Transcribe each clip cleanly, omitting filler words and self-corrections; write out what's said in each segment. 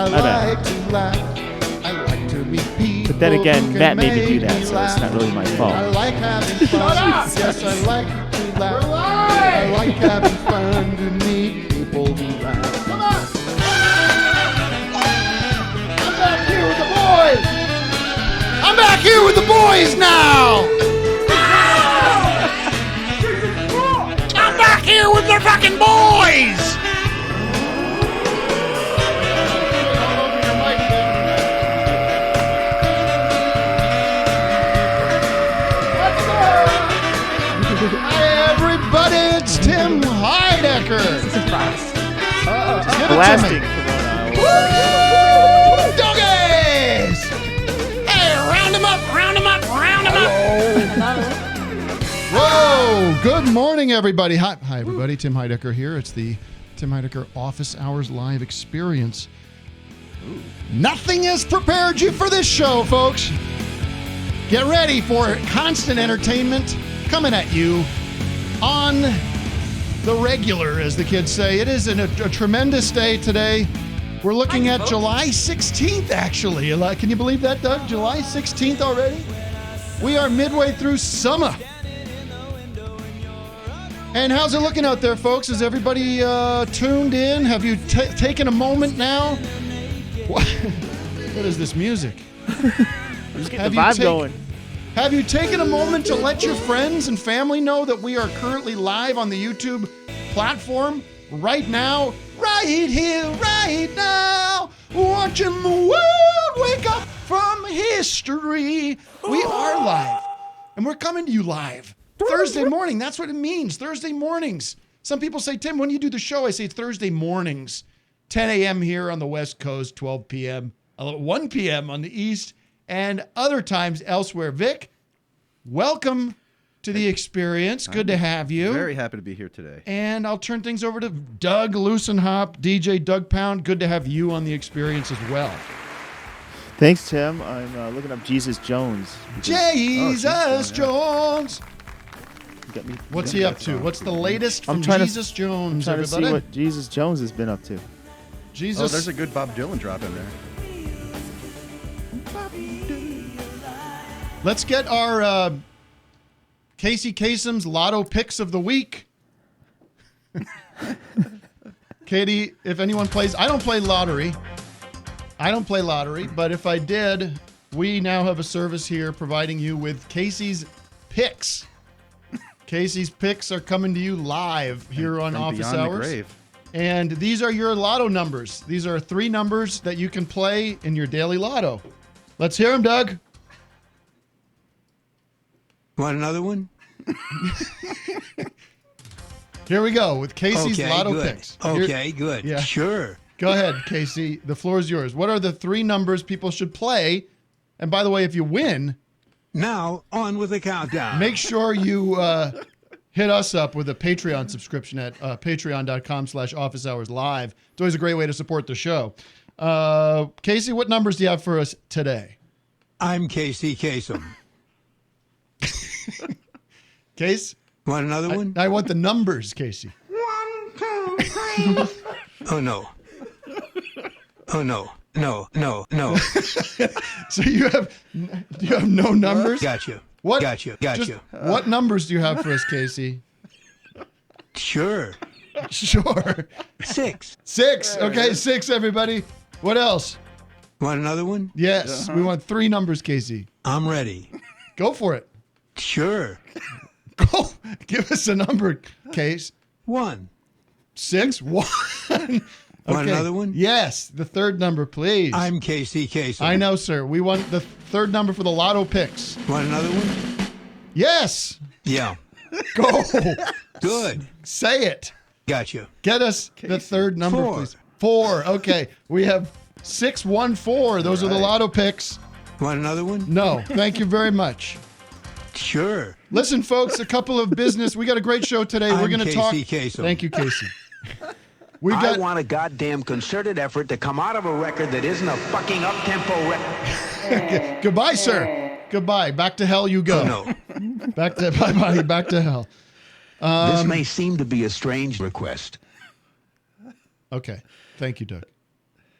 I like to laugh. I like to meet people. But then again, who can Matt made me do make that, so it's not really my fault. I like having fun. Yes, I like to laugh. I like having fun to meet people who laugh. Come on! I'm back here with the boys! I'm back here with the boys now! I'm back here with the fucking boys! Hi, everybody, it's Tim Heidecker. Blasting. Doggies! Hey, round them up, round them up, round them up. Whoa, good morning, everybody. Hi, everybody. Tim Heidecker here. It's the Tim Heidecker Office Hours Live Experience. Nothing has prepared you for this show, folks. Get ready for constant entertainment coming at you on the regular, as the kids say. It is a tremendous day today. We're looking at July 16th, actually. Can you believe that, Doug? July 16th already? We are midway through summer. And how's it looking out there, folks? Is everybody tuned in? Have you taken a moment now? What is this music? I'm just getting the vibe going. Have you taken a moment to let your friends and family know that we are currently live on the YouTube platform right now? Right here, right now, watching the world wake up from history. We are live, and we're coming to you live Thursday morning. That's what it means, Thursday mornings. Some people say, Tim, when do you do the show? I say Thursday mornings, 10 a.m. here on the West Coast, 12 p.m., 1 p.m. on the East, and other times elsewhere. Vic, welcome to the experience. Good to have you. Very happy to be here today. And I'll turn things over to Doug Loosenhop, DJ Doug Pound. Good to have you on the experience as well. Thanks, Tim. I'm looking up Jesus Jones. Jesus Jones. You got me. What's he up to? What's the latest from Jesus Jones, I'm trying everybody? to see what Jesus Jones has been up to. Jesus. Oh, there's a good Bob Dylan drop in there. Let's get our Casey Kasem's Lotto Picks of the Week. Katie, if anyone plays, I don't play lottery. But if I did, we now have a service here providing you with Casey's Picks. Casey's Picks are coming to you live here on Office Hours. The grave. And these are your lotto numbers. These are 3 numbers that you can play in your daily lotto. Let's hear them, Doug. Want another one? Here we go with Casey's Lotto Picks. Good. Yeah. Sure. Go ahead, Casey. The floor is yours. What are the 3 numbers people should play? And by the way, if you win, now on with the countdown. make sure you hit us up with a Patreon subscription at patreon.com/officehours.live. It's always a great way to support the show. Casey, what numbers do you have for us today? I'm Casey Kasem. Case? Want another one? I want the numbers, Casey. 1, 2, 3. Oh, no. Oh, no. No. So you have no numbers? Gotcha. What? Gotcha. What numbers do you have for us, Casey? Sure. 6. Okay, 6, everybody. What else? Want another one? Yes, we want 3 numbers, Casey. I'm ready. Go for it. Sure. Go. Give us a number, Case. 1. 6? 1. Want another one? Yes, the 3rd number, please. I'm Casey Kasem. I know, sir. We want the 3rd number for the Lotto Picks. Want another one? Yes. Yeah. Go. Good. Say it. Gotcha. Get us the 3rd number, 4. please. 4. Okay. We have 6, 1, 4. Those are the Lotto Picks. Want another one? No. Thank you very much. Sure. Listen, folks, a couple of business. We got a great show today. We're going to talk. Kasem. Thank you, Casey. I want a goddamn concerted effort to come out of a record that isn't a fucking up-tempo record. Goodbye, sir. Goodbye. Back to hell you go. No. Back to bye-bye. Back to hell. This may seem to be a strange request. Okay. Thank you, Doug.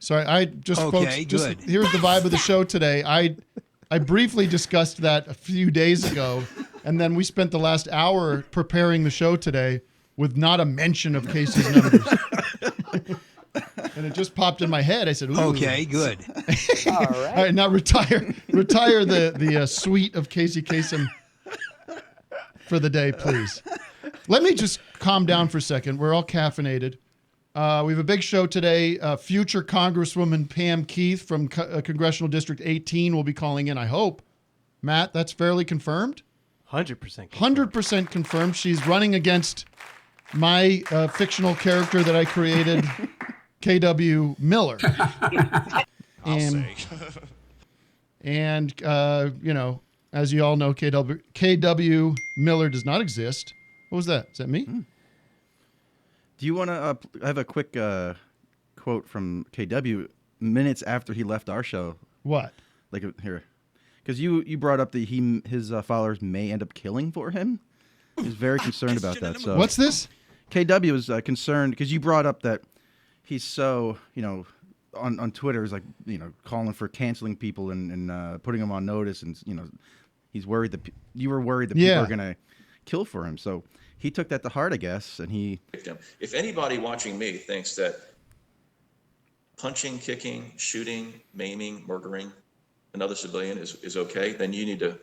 Sorry, I just Okay, folks. good. Here's the vibe of the show today. I briefly discussed that a few days ago, and then we spent the last hour preparing the show today with not a mention of Casey's numbers. And it just popped in my head. I said, "Ooh." Okay, good. All right, now retire the suite of Casey Kasem for the day, please. Let me just calm down for a second. We're all caffeinated. We have a big show today. Future Congresswoman Pam Keith from Congressional District 18 will be calling in, I hope. Matt, that's fairly confirmed? 100%. 100% confirmed. She's running against my fictional character that I created, KW Miller. And you know, as you all know, KW Miller does not exist. What was that? Is that me? Do you want to? I have a quick quote from KW minutes after he left our show. What? Like here, because you brought up that his followers may end up killing for him. He's very concerned about that. So what's this? KW is concerned because you brought up that he's so on Twitter is like calling for canceling people and putting them on notice, and he's worried that you were worried that people are gonna kill for him. So he took that to heart, I guess, and he. If anybody watching me thinks that punching, kicking, shooting, maiming, murdering another civilian is okay, then you need to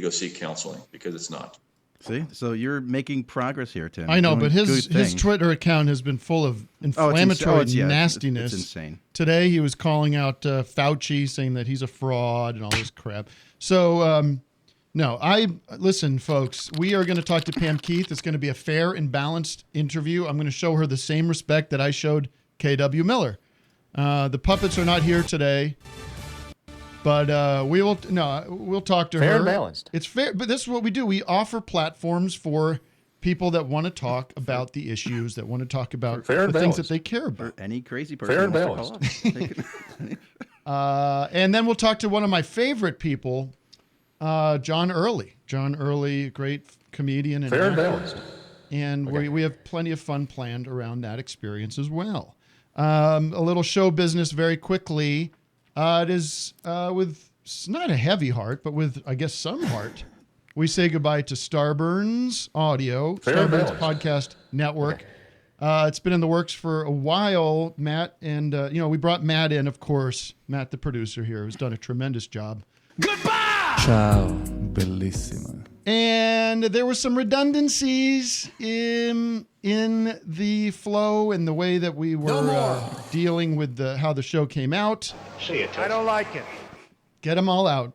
go seek counseling, because it's not. See, so you're making progress here, Tim. I know, Doing but his good things. Twitter account has been full of inflammatory nastiness. It's insane. Today he was calling out Fauci, saying that he's a fraud and all this crap. So, listen, folks, we are going to talk to Pam Keith. It's going to be a fair and balanced interview. I'm going to show her the same respect that I showed KW Miller. The puppets are not here today. But we'll talk to her. Fair and balanced. It's fair, but this is what we do. We offer platforms for people that want to talk about the issues, that want to talk about the things that they care about. Or any crazy person. Fair and wants to call up. And then we'll talk to one of my favorite people, John Early. John Early, great comedian and Fair and actor. balanced. And we have plenty of fun planned around that experience as well. A little show business very quickly. It is with not a heavy heart, but with, I guess, some heart. We say goodbye to Starburns Audio, Starburns Podcast Network. It's been in the works for a while, Matt, and we brought Matt in, of course. Matt, the producer here, who's done a tremendous job. Goodbye! Ciao, bellissima. And there were some redundancies in the flow and the way that we were dealing with how the show came out. See it. I don't like it. Get them all out.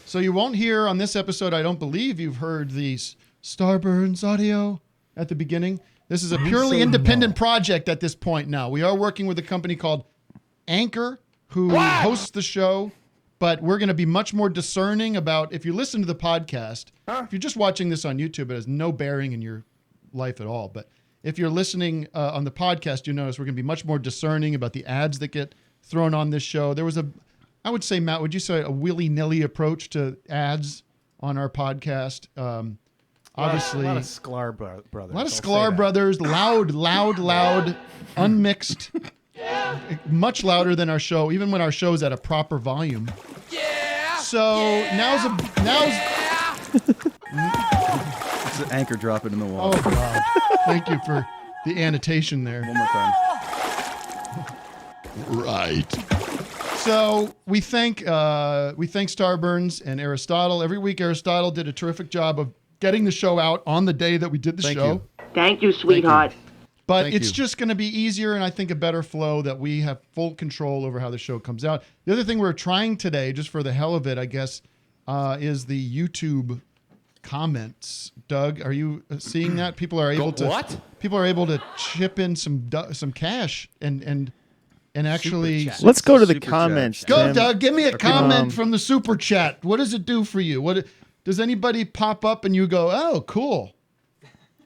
So you won't hear on this episode, I don't believe you've heard the Starburns Audio at the beginning. This is a purely independent project at this point now. We are working with a company called Anchor, who hosts the show. But we're going to be much more discerning about, if you listen to the podcast, if you're just watching this on YouTube, it has no bearing in your life at all. But if you're listening on the podcast, you notice we're going to be much more discerning about the ads that get thrown on this show. There was I would say, Matt, would you say a willy-nilly approach to ads on our podcast? Obviously. A lot of Sklar brothers. A lot of Sklar brothers, loud, unmixed. Much louder than our show, even when our show's at a proper volume. Yeah. So now's It's an anchor dropping in the wall. Oh God! Thank you for the annotation there. One more time. Right. So we thank Starburns and Aristotle. Every week Aristotle did a terrific job of getting the show out on the day that we did the show. Thank you, sweetheart. But it's just going to be easier and I think a better flow that we have full control over how the show comes out. The other thing we're trying today, just for the hell of it, I guess, is the YouTube comments. Doug, are you seeing that? People are able to chip in some cash and actually. Let's go to the Super comments. chat. Go, Tim. Doug. Give me a comment from the super chat. What does it do for you? Does anybody pop up and you go, oh, cool?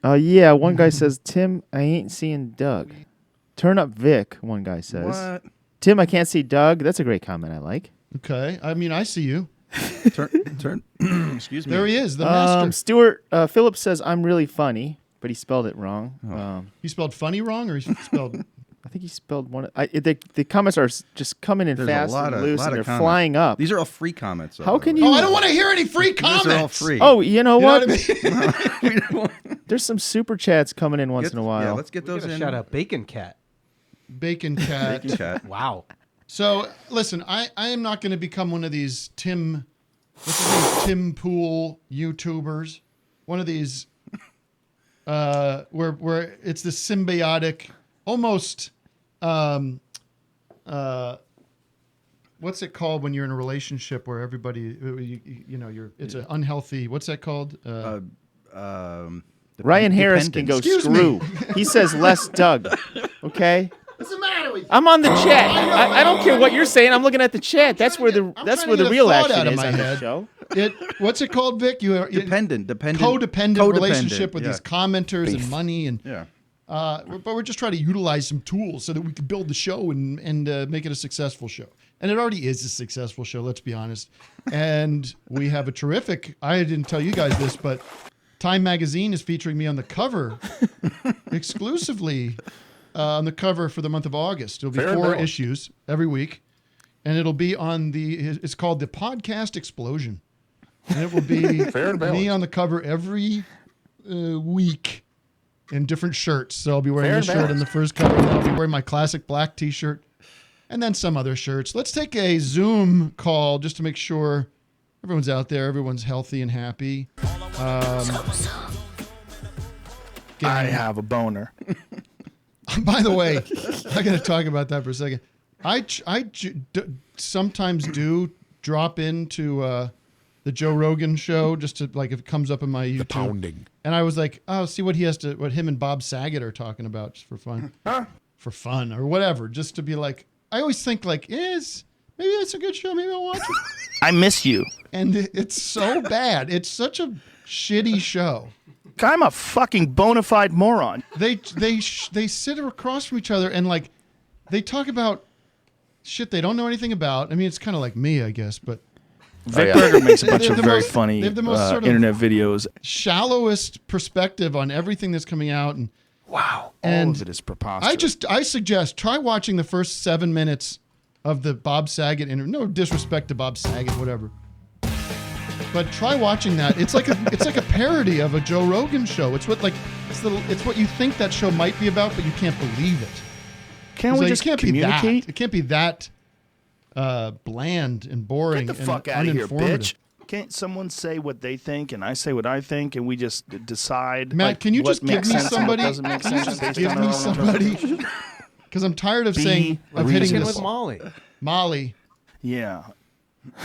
Yeah, one guy says, Tim, I ain't seeing Doug. Turn up Vic, one guy says. What? Tim, I can't see Doug. That's a great comment. I like. Okay. I mean, I see you. Turn. Excuse me. There he is, the master. Stuart Phillips says, I'm really funny. but he spelled it wrong. He spelled funny wrong, or he spelled? I think he spelled one. The comments are just coming in There's fast a lot and of, loose, lot and of they're comments. flying up. These are all free comments. How can you? Oh, I don't want to hear any free comments. These are all free. Oh, you know You know what? what I mean? There's some super chats coming in once in a while. Yeah, let's get those in. Shout out Bacon Cat. Bacon cat. Bacon Cat. Wow. So listen, I am not going to become one of these Tim Pool YouTubers. One of these where it's the symbiotic, almost what's it called when you're in a relationship where everybody it's an unhealthy, what's that called? Ryan Harris can go Excuse screw. me. He says less Doug. Okay. What's the matter with you? I'm on the chat. I don't care what you're saying. I'm looking at the chat. That's where the real action is on this show. What's it called, Vic? Dependent. Codependent relationship with these commenters Beef. and money and but we're just trying to utilize some tools so that we can build the show and make it a successful show. And it already is a successful show, let's be honest. And we have a terrific, I didn't tell you guys this, but Time Magazine is featuring me on the cover exclusively on the cover for the month of August. It'll be 4 issues every week. And it'll be on it's called the Podcast Explosion. And it will be me on the cover every week in different shirts. So I'll be wearing this shirt in the first cover, and then I'll be wearing my classic black t-shirt, and then some other shirts. Let's take a Zoom call just to make sure everyone's out there, everyone's healthy and happy. I have a boner. By the way, I got to talk about that for a second. I sometimes do drop into the Joe Rogan show just to, like, if it comes up in my YouTube. The pounding. And I was like, oh, see what him and Bob Saget are talking about just for fun. For fun or whatever. Just to be like, I always think like, maybe it's a good show. Maybe I'll watch it. I miss you. And it's so bad. It's such a shitty show. I'm a fucking bona fide moron. They sit across from each other and like they talk about shit they don't know anything about. I mean, it's kind of like me, I guess, but Vic Berger makes a They bunch have of the very most- funny they have the most sort of- internet videos. shallowest perspective on everything that's coming out. And Wow. And all of it is preposterous. I suggest try watching the first 7 minutes of the Bob Saget interview. No disrespect to Bob Saget, whatever. But try watching that. It's like a parody of a Joe Rogan show. It's what you think that show might be about, but you can't believe it. Can't It's we like, just it can't communicate? Be that. It can't be that bland and boring. Get the and fuck out of here, uninformative. bitch. Can't someone say what they think and I say what I think and we just decide? Matt, like, can you what just give makes me sense and what somebody? doesn't make Can you sense just based give on me our own somebody? interpretation? Because I'm tired of Be hitting Same this. with Molly. Molly. Yeah.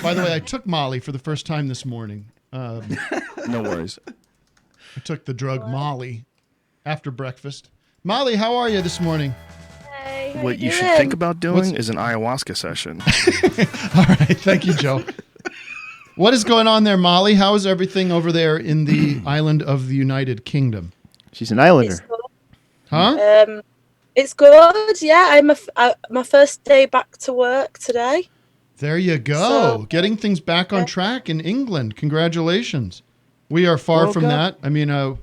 By the way, I took Molly for the first time this morning. No worries. I took the drug Molly after breakfast. Molly, how are you this morning? Hey, how What you should doing? think about doing What's- is an ayahuasca session. All right, thank you, Joe. What is going on there, Molly? How is everything over there in the island of the United Kingdom? She's an islander. It's good. Huh? It's good. Yeah, my first day back to work today. There you go. So- Getting things back on track in England. Congratulations. We are far Woke from up. that. I mean,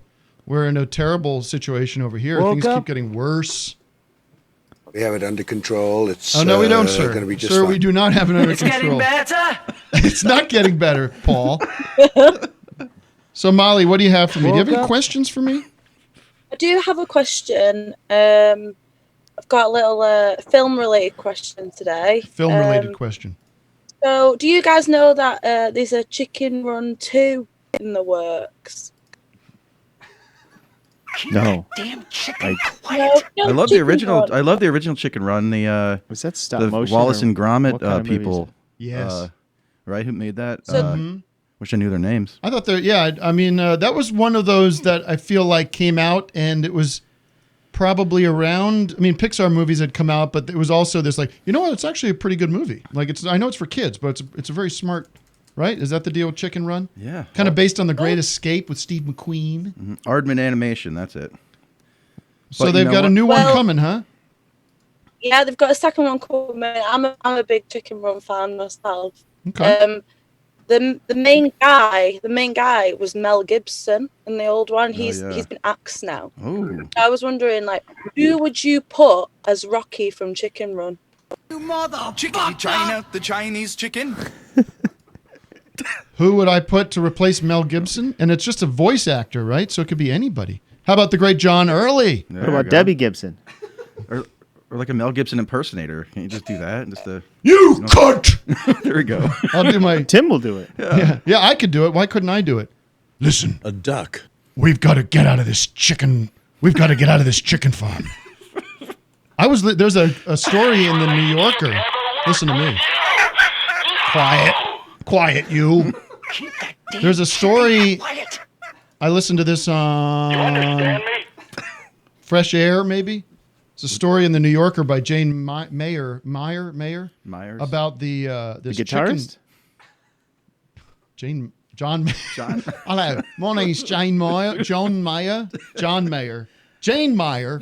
we're in a terrible situation over here. Woke Things up. keep getting worse. We have it under control. It's Oh, no, we don't, sir. Going to be just Sir, fine. we do not have it under control. better. It's not getting better, Paul. So, Molly, what do you have for me? Do you have Woke any up. questions for me? I do have a question. I've got a little film-related question today. Film-related question. So, do you guys know that there's a Chicken Run 2 in the works? No. Damn chicken. No, I love the Chicken original. Run. I love the original Chicken Run. The Was that stop the motion? Wallace or and Gromit what kind of movie is people. it? Yes. Right, who made that? So- Wish I knew their names. I thought I mean, that was one of those that I feel like came out and it was probably around, I mean, Pixar movies had come out, but it was also this like, you know what, it's actually a pretty good movie. Like I know it's for kids, but it's a very smart, right? Is that the deal with Chicken Run? Yeah. Kind of based on The Great Escape with Steve McQueen. Aardman Animation. That's it. So But you they've know got a what? new one Well- coming, huh? Yeah, they've got a second one coming. I'm a big Chicken Run fan myself. Okay. the main guy was Mel Gibson in the old one. He's been axed now. Oh. I was wondering, like, who would you put as Rocky from Chicken Run? You mother chicken China, the Chinese chicken. Who would I put to replace Mel Gibson? And it's just a voice actor, right? So it could be anybody. How about the great John Early? What about Debbie Gibson? Or like a Mel Gibson impersonator. Can you just do that? You cunt! There we go. I'll do my... Tim will do it. Yeah, I could do it. Why couldn't I do it? Listen. A duck. We've got to get out of this chicken. We've got to get out of this chicken farm. There's a story in the New Yorker. Listen to me. Quiet, you. There's a story. I listened to this on Fresh Air, maybe. It's a story in the New Yorker by Jane Myers about the guitarist. John. Hello, my name's Jane Meyer. John Mayer. Jane Meyer.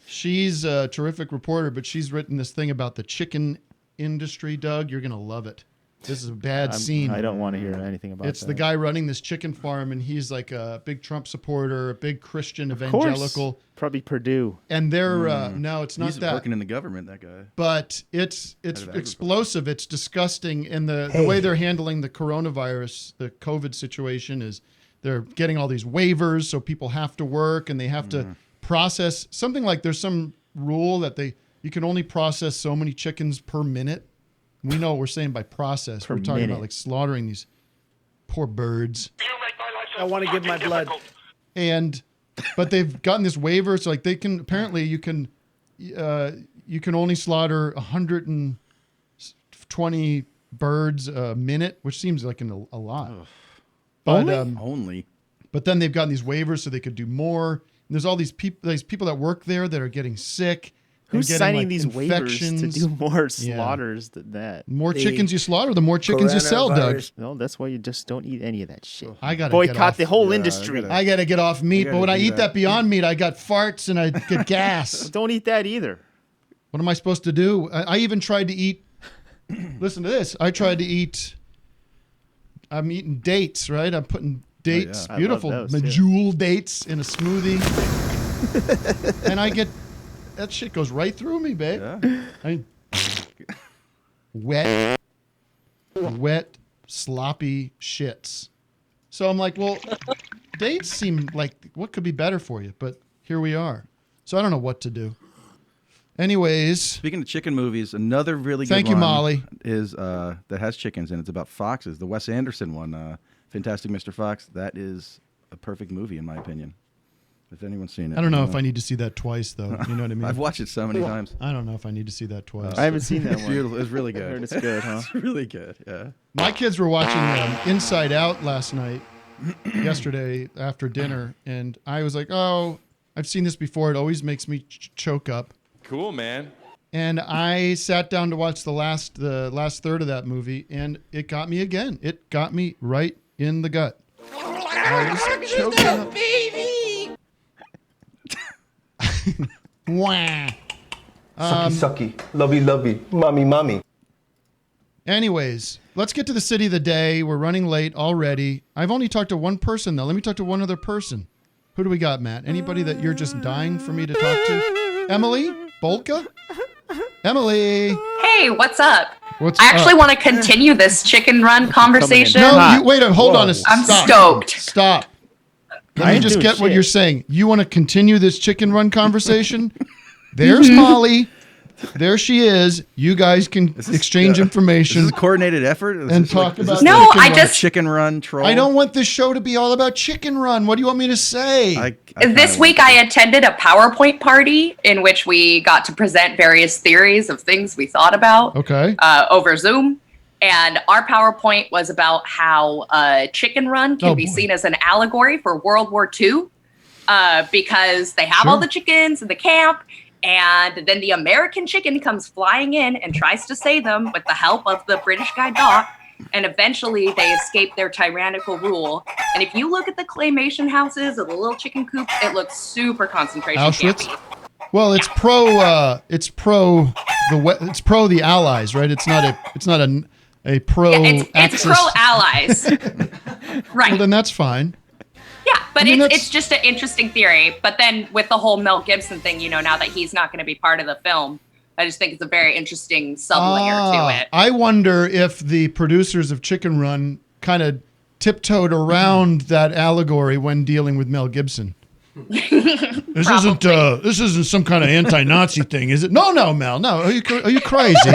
She's a terrific reporter, but she's written this thing about the chicken industry, Doug. You're going to love it. This is a bad scene. I don't want to hear anything about it. It's the guy running this chicken farm, and he's like a big Trump supporter, a big Christian evangelical. Probably Purdue. And they're, no, it's not He's that. working in the government, that guy. But it's explosive. It's disgusting. And the way they're handling the coronavirus, the COVID situation is they're getting all these waivers, so people have to work, and they have to process something like there's some rule that you can only process so many chickens per minute. We know what we're saying by process. We're talking about like slaughtering these poor birds. I want to give my blood. But they've gotten this waiver, so like they can apparently you can only slaughter 120 birds a minute, which seems like a lot. But, only. But then they've gotten these waivers so they could do more. And there's all these people that work there that are getting sick. Who's getting, signing like, these infections. waivers to do more slaughters than that? More chickens you slaughter, the more chickens you sell, Doug. No, that's why you just don't eat any of that shit. I got to boycott the whole industry. I got to get off meat, but when I eat that Beyond Meat, I got farts and I get gas. Don't eat that either. What am I supposed to do? I even tried to eat. Listen to this. I tried to eat. I'm eating dates, right? I'm putting dates, beautiful medjool dates in a smoothie, and I get. That shit goes right through me, babe. Yeah. Wet, sloppy shits. So I'm like, well, dates seem like what could be better for you, but here we are. So I don't know what to do. Anyways. Speaking of chicken movies, another really good Thank you, one Molly. is that has chickens and it's about foxes. The Wes Anderson one, Fantastic Mr. Fox. That is a perfect movie in my opinion. If anyone's seen it. I don't know if I need to see that twice, though. You know what I mean? I've watched it so many times. I don't know if I need to see that twice. I haven't seen that one. Beautiful. It's really good. I heard it's good, huh? It's really good, yeah. My kids were watching Inside Out last night, yesterday after dinner, and I was like, oh, I've seen this before. It always makes me choke up. Cool, man. And I sat down to watch the last third of that movie, and it got me again. It got me right in the gut. I was choking up. Wah. Sucky, lovey, mommy. Anyways, let's get to the city of the day. We're running late already. I've only talked to one person, though. Let me talk to one other person. Who do we got, Matt? Anybody that you're just dying for me to talk to? Emily? Bolka? Emily? Hey, what's up? I actually want to continue this chicken run conversation. No, wait, hold on. I'm stoked. Stop. Let me just get what you're saying. You want to continue this chicken run conversation? There's Molly. There she is. You guys can exchange information. Is this a coordinated effort? And talk about chicken run troll. I don't want this show to be all about chicken run. What do you want me to say? This week I attended a PowerPoint party in which we got to present various theories of things we thought about over Zoom. And our PowerPoint was about how Chicken Run can be seen as an allegory for World War II because they have all the chickens in the camp. And then the American chicken comes flying in and tries to save them with the help of the British guy Doc. And eventually they escape their tyrannical rule. And if you look at the claymation houses of the little chicken coops, it looks super concentration Auschwitz? campy. Well, it's pro the Allies, right? It's not a a pro. Yeah, it's pro allies. Right. Well, then that's fine. Yeah, but I mean, it's just an interesting theory. But then with the whole Mel Gibson thing, you know, now that he's not going to be part of the film, I just think it's a very interesting sub-layer to it. I wonder if the producers of Chicken Run kind of tiptoed around that allegory when dealing with Mel Gibson. This isn't some kind of anti-Nazi thing, is it? No, Mel. No, are you crazy?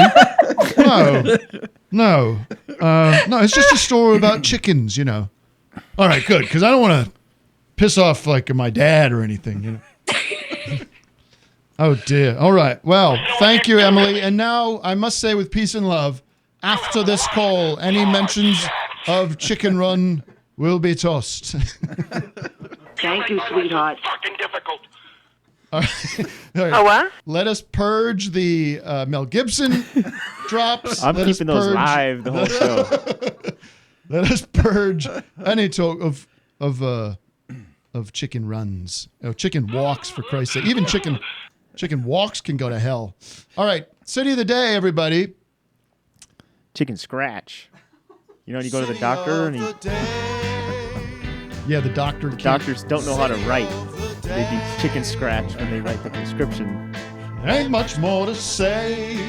No. It's just a story about chickens, you know. All right, good, because I don't want to piss off like my dad or anything, you know. Oh dear. All right. Well, thank you, Emily. And now I must say, with peace and love, after this call, any mentions of Chicken Run will be tossed. Thank you, sweetheart. Fucking difficult. All right. Oh, what? Let us purge the Mel Gibson drops. I'm keeping those live the whole show. Let us purge any talk of chicken runs. Oh, chicken walks, for Christ's sake. Even chicken walks can go to hell. All right. City of the day, everybody. Chicken scratch. You know, when you go to the doctor and yeah, the doctor. Doctors don't know how to write. They do chicken scratch when they write the prescription. Ain't much more to say.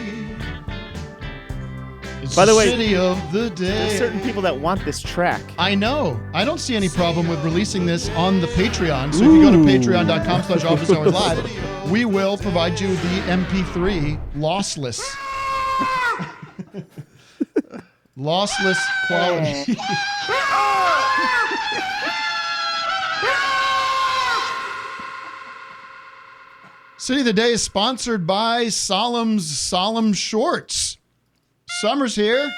It's By the way, city of the day. There's certain people that want this track. I know. I don't see any problem with releasing this on the Patreon. So if you go to patreon.com/officehours live, we will provide you the MP3 lossless. Lossless quality. City of the Day is sponsored by Solemn's Solemn Shorts. Summer's here,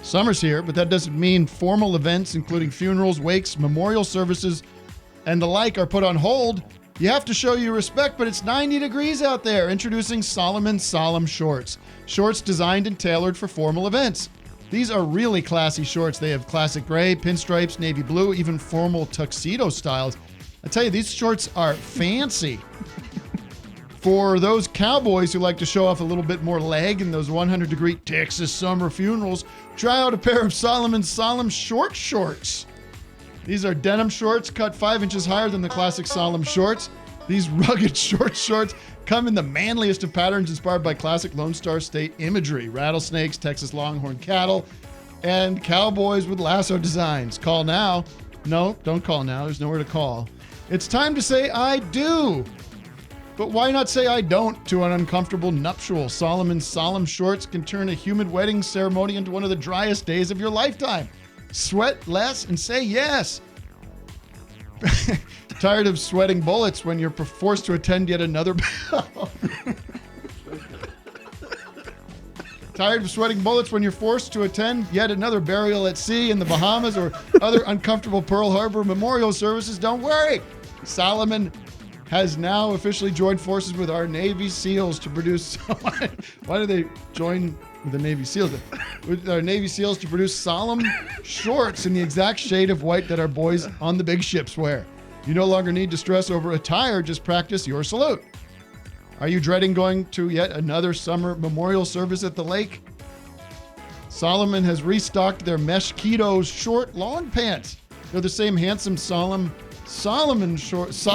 but that doesn't mean formal events, including funerals, wakes, memorial services, and the like, are put on hold. You have to show your respect, but it's 90 degrees out there. Introducing Solomon's Solemn Shorts. Shorts designed and tailored for formal events. These are really classy shorts. They have classic gray, pinstripes, navy blue, even formal tuxedo styles. I tell you, these shorts are fancy. For those cowboys who like to show off a little bit more leg in those 100-degree Texas summer funerals, try out a pair of Solomon's Solemn Short Shorts. These are denim shorts cut 5 inches higher than the classic Solemn shorts. These rugged short shorts come in the manliest of patterns inspired by classic Lone Star State imagery, rattlesnakes, Texas Longhorn cattle, and cowboys with lasso designs. Call now. No, don't call now. There's nowhere to call. It's time to say I do. But why not say I don't to an uncomfortable nuptial? Solomon's Solemn Shorts can turn a humid wedding ceremony into one of the driest days of your lifetime. Sweat less and say yes. Tired of sweating bullets when you're forced to attend yet another... Tired of sweating bullets when you're forced to attend yet another burial at sea in the Bahamas or other uncomfortable Pearl Harbor memorial services? Don't worry. Solomon has now officially joined forces with our Navy SEALs to produce... Why do they join with the Navy SEALs? With our Navy SEALs to produce solemn shorts in the exact shade of white that our boys on the big ships wear. You no longer need to stress over attire, just practice your salute. Are you dreading going to yet another summer memorial service at the lake? Solomon has restocked their mesh keto short lawn pants. They're the same handsome Solomon Solemn shorts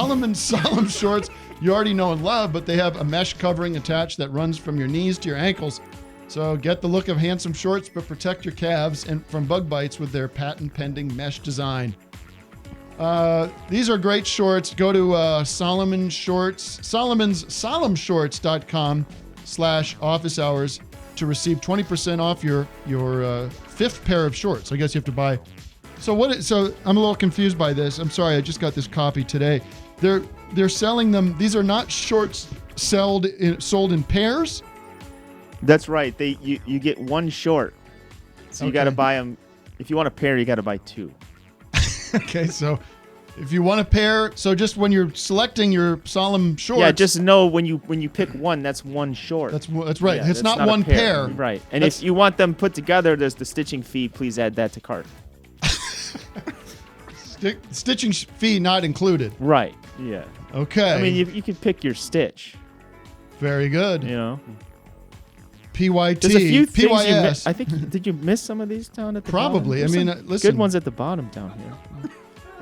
you already know and love, but they have a mesh covering attached that runs from your knees to your ankles. So get the look of handsome shorts, but protect your calves and from bug bites with their patent-pending mesh design. These are great shorts. Go to Solomon Shorts, SolomonSSolemnShorts.com/office hours to receive 20% off your fifth pair of shorts. I guess you have to buy. So I'm a little confused by this. I'm sorry, I just got this copy today. They're selling them. These are not shorts sold in pairs. That's right. You get one short, so you got to buy them. If you want a pair, you got to buy two. Okay, so if you want a pair, so just when you're selecting your solemn shorts, yeah, just know when you pick one, that's one short. That's right. Yeah, it's not one pair. Right. And if you want them put together, there's the stitching fee. Please add that to cart. Stitching fee not included. Right. Yeah. Okay. I mean, you can pick your stitch. Very good. You know. PYT, There's a few things you PYS. I think, did you miss some of these down at the Probably. bottom? I mean, There's some listen. good ones at the bottom down here.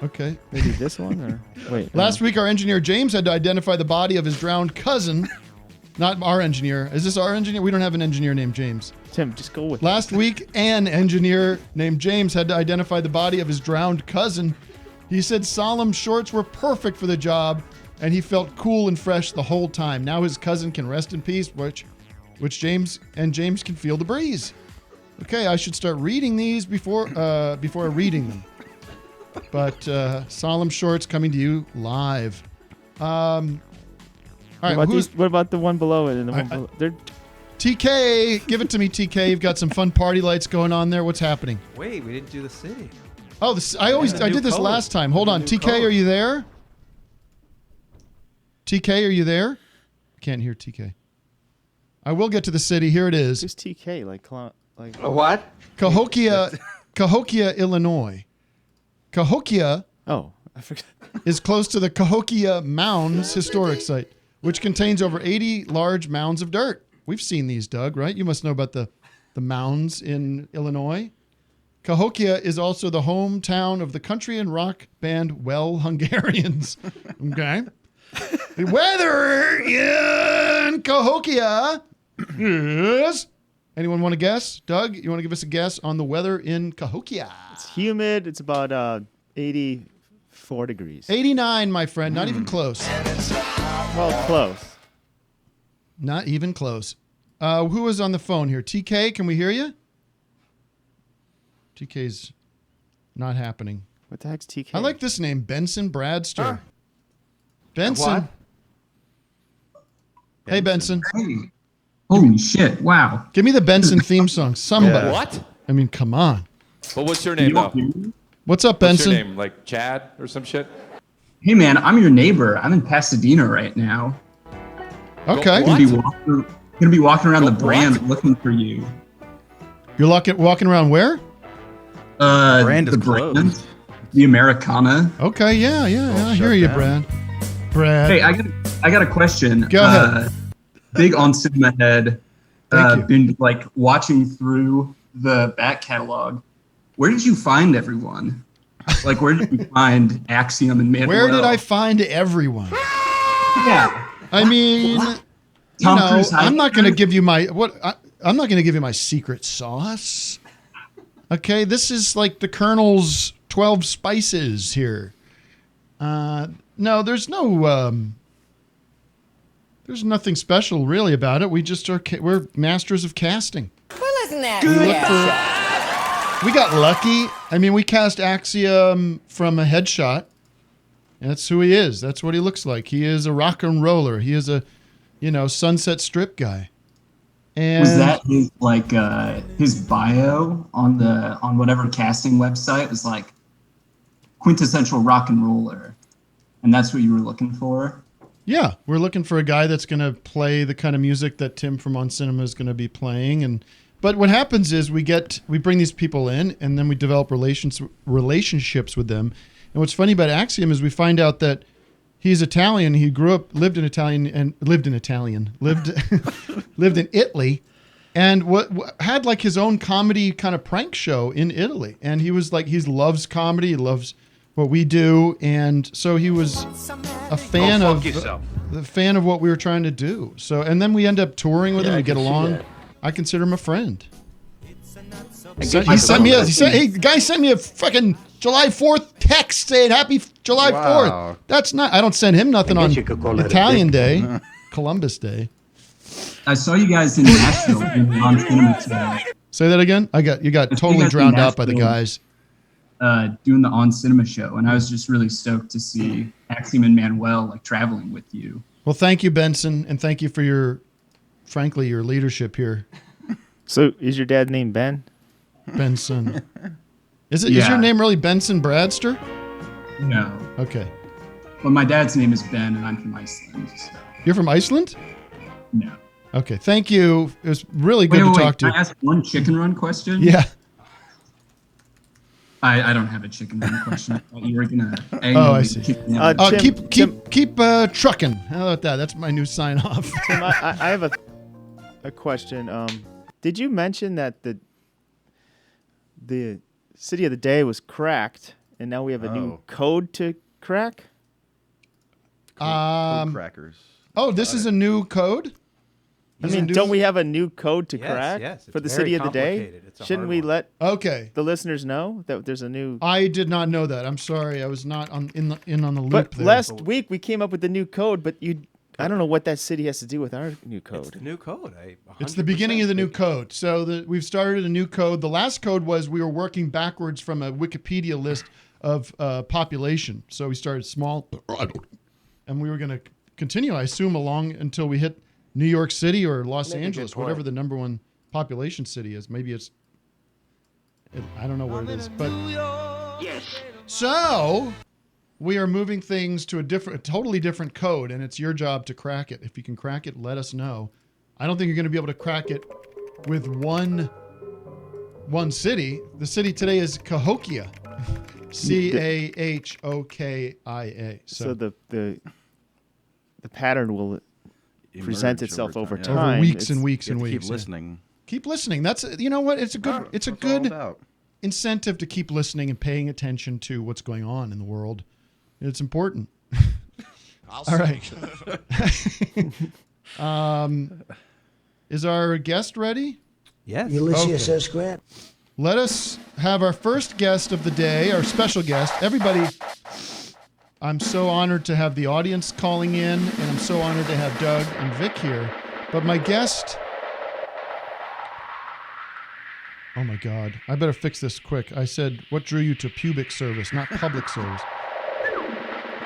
Okay. Maybe this one or wait. Last week, our engineer James had to identify the body of his drowned cousin. Not our engineer. Is this our engineer? We don't have an engineer named James. Tim, just go with it. Last week, an engineer named James had to identify the body of his drowned cousin. He said solemn shorts were perfect for the job, and he felt cool and fresh the whole time. Now his cousin can rest in peace, which James can feel the breeze. Okay, I should start reading these before reading them. But solemn shorts coming to you live. All right, what about the one below it and the one below? They're TK, give it to me, TK. You've got some fun party lights going on there. What's happening? Wait, we didn't do the city. Oh, I did this last time. Hold on, TK, are you there? TK, are you there? Can't hear TK. I will get to the city. Here it is. Who's TK? Like A what? Cahokia, Illinois. Cahokia. Oh, I forgot. Is close to the Cahokia Mounds historic site, which contains over 80 large mounds of dirt. We've seen these, Doug, right? You must know about the mounds in Illinois. Cahokia is also the hometown of the country and rock band Well Hungarians. Okay. The weather in Cahokia is... Anyone want to guess? Doug, you want to give us a guess on the weather in Cahokia? It's humid. It's about 84 degrees. 89, my friend. Not even close. Well, close. Not even close. Who is on the phone here? TK, can we hear you? TK's not happening. What the heck's TK? I like this name, Benson Bradster. Benson. Hey, Benson. Hey. Holy shit, wow. Give me the Benson theme song. Somebody. Yeah. What? I mean, come on. Well, what's your name, though? What's up, What's Benson? your name? Like Chad or some shit? Hey man, I'm your neighbor. I'm in Pasadena right now. Okay. Gonna be walking around the brand looking for you. You're walking around where? Brand is the closed. brand, the Americana. Okay, yeah. I hear you, Brad. Hey, I got a question. Go ahead. Big on cinema head. Been like watching through the back catalog. Where did you find everyone? Like, where did you find Axiom and Manuel? Where did I find everyone? Yeah. I mean, Tom Cruise, I'm not going to give you my I'm not going to give you my secret sauce. Okay, this is like the Colonel's 12 spices here. No, there's nothing special really about it. We just we're masters of casting. Well, isn't that We got lucky. I mean, we cast Axiom from a headshot. That's who he is. That's what he looks like. He is a rock and roller. He is a, Sunset Strip guy. And was that his his bio on whatever casting website? It was like quintessential rock and roller, and that's what you were looking for? Yeah, we're looking for a guy that's going to play the kind of music that Tim from On Cinema is going to be playing. But what happens is we bring these people in, and then we develop relationships with them. And what's funny about Axiom is we find out that he's Italian. He lived in Italy, and had like his own comedy kind of prank show in Italy. And he was like, he loves comedy. He loves what we do, and so he was a fan of what we were trying to do. So, and then we end up touring with him. We get along. I consider him a friend. The guy sent me a fucking July 4th text saying Happy July 4th. That's not. I don't send him nothing on Italian Day, Columbus Day. I saw you guys in Nashville on Cinema today. Say that again. You got totally drowned out by the guys. Doing the On Cinema show, and I was just really stoked to see Axiom and Manuel traveling with you. Well, thank you, Benson, and thank you for your leadership here. So, is your dad named Ben? Benson. Is your name really Benson Bradster? No. Okay. Well, my dad's name is Ben, and I'm from Iceland. So. You're from Iceland? No. Okay. Thank you. It was really good to talk to you. Can I ask one chicken run question? Yeah. I don't have a chicken run question. I thought you were gonna. I see. Keep trucking. How about that? That's my new sign off. Tim, I have a question. Did you mention that the city of the day was cracked, and now we have a new code to crack? Code crackers. Oh, this is a new code? I mean, don't we have a new code to crack yes, for the it's city very of the day? complicated. It's a Shouldn't hard we one. let the listeners know that there's a new? I did not know that. I'm sorry. I was not in on the loop But there. last week we came up with the new code, but I don't know what that city has to do with our new code. It's the new code. It's the beginning of the new code. So we've started a new code. The last code was we were working backwards from a Wikipedia list of population. So we started small, and we were going to continue, I assume, along until we hit New York City or Los Make a good Angeles, point. whatever the number one population city is. Maybe I don't know where it is, but Yes. so we are moving things to a totally different code, and it's your job to crack it. If you can crack it, let us know. I don't think you're going to be able to crack it with one city. The city today is Cahokia, Cahokia. So the pattern will present itself over yeah. time. Over weeks and weeks You and have to weeks. keep yeah. listening. Keep listening. That's you know what? It's a good. It's a That's all good about. incentive to keep listening and paying attention to what's going on in the world. It's important. All right. Is our guest ready? Yes. Ulysses S. Grant. Let us have our first guest of the day, our special guest. Everybody, I'm so honored to have the audience calling in, and I'm so honored to have Doug and Vic here. But my guest, oh my God, I better fix this quick. I said, what drew you to pubic service, not public service?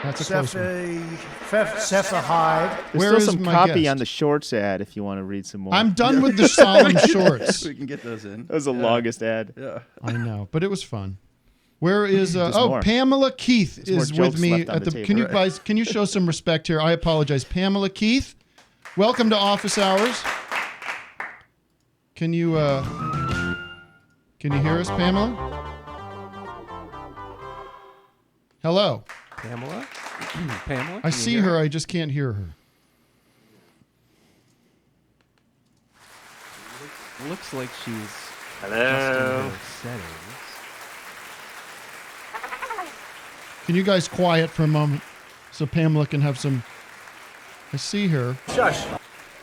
That's a close one. Cepha Hyde. There's Where still is some my copy guest? on the shorts ad if you want to read some more. I'm done with the solemn shorts. We can get those in. That was the longest ad. Yeah. I know, but it was fun. Where is There's more. Pamela Keith There's more is with jokes me left on at the the table. can you Right. guys can you show some respect here? I apologize. Pamela Keith, welcome to Office Hours. Can you hear us, Pamela? Hello. Pamela? Pamela? I can you see hear her, I just can't hear her. Looks like she's Hello. adjusting her settings. Can you guys quiet for a moment so Pamela can have some I see her. Shush.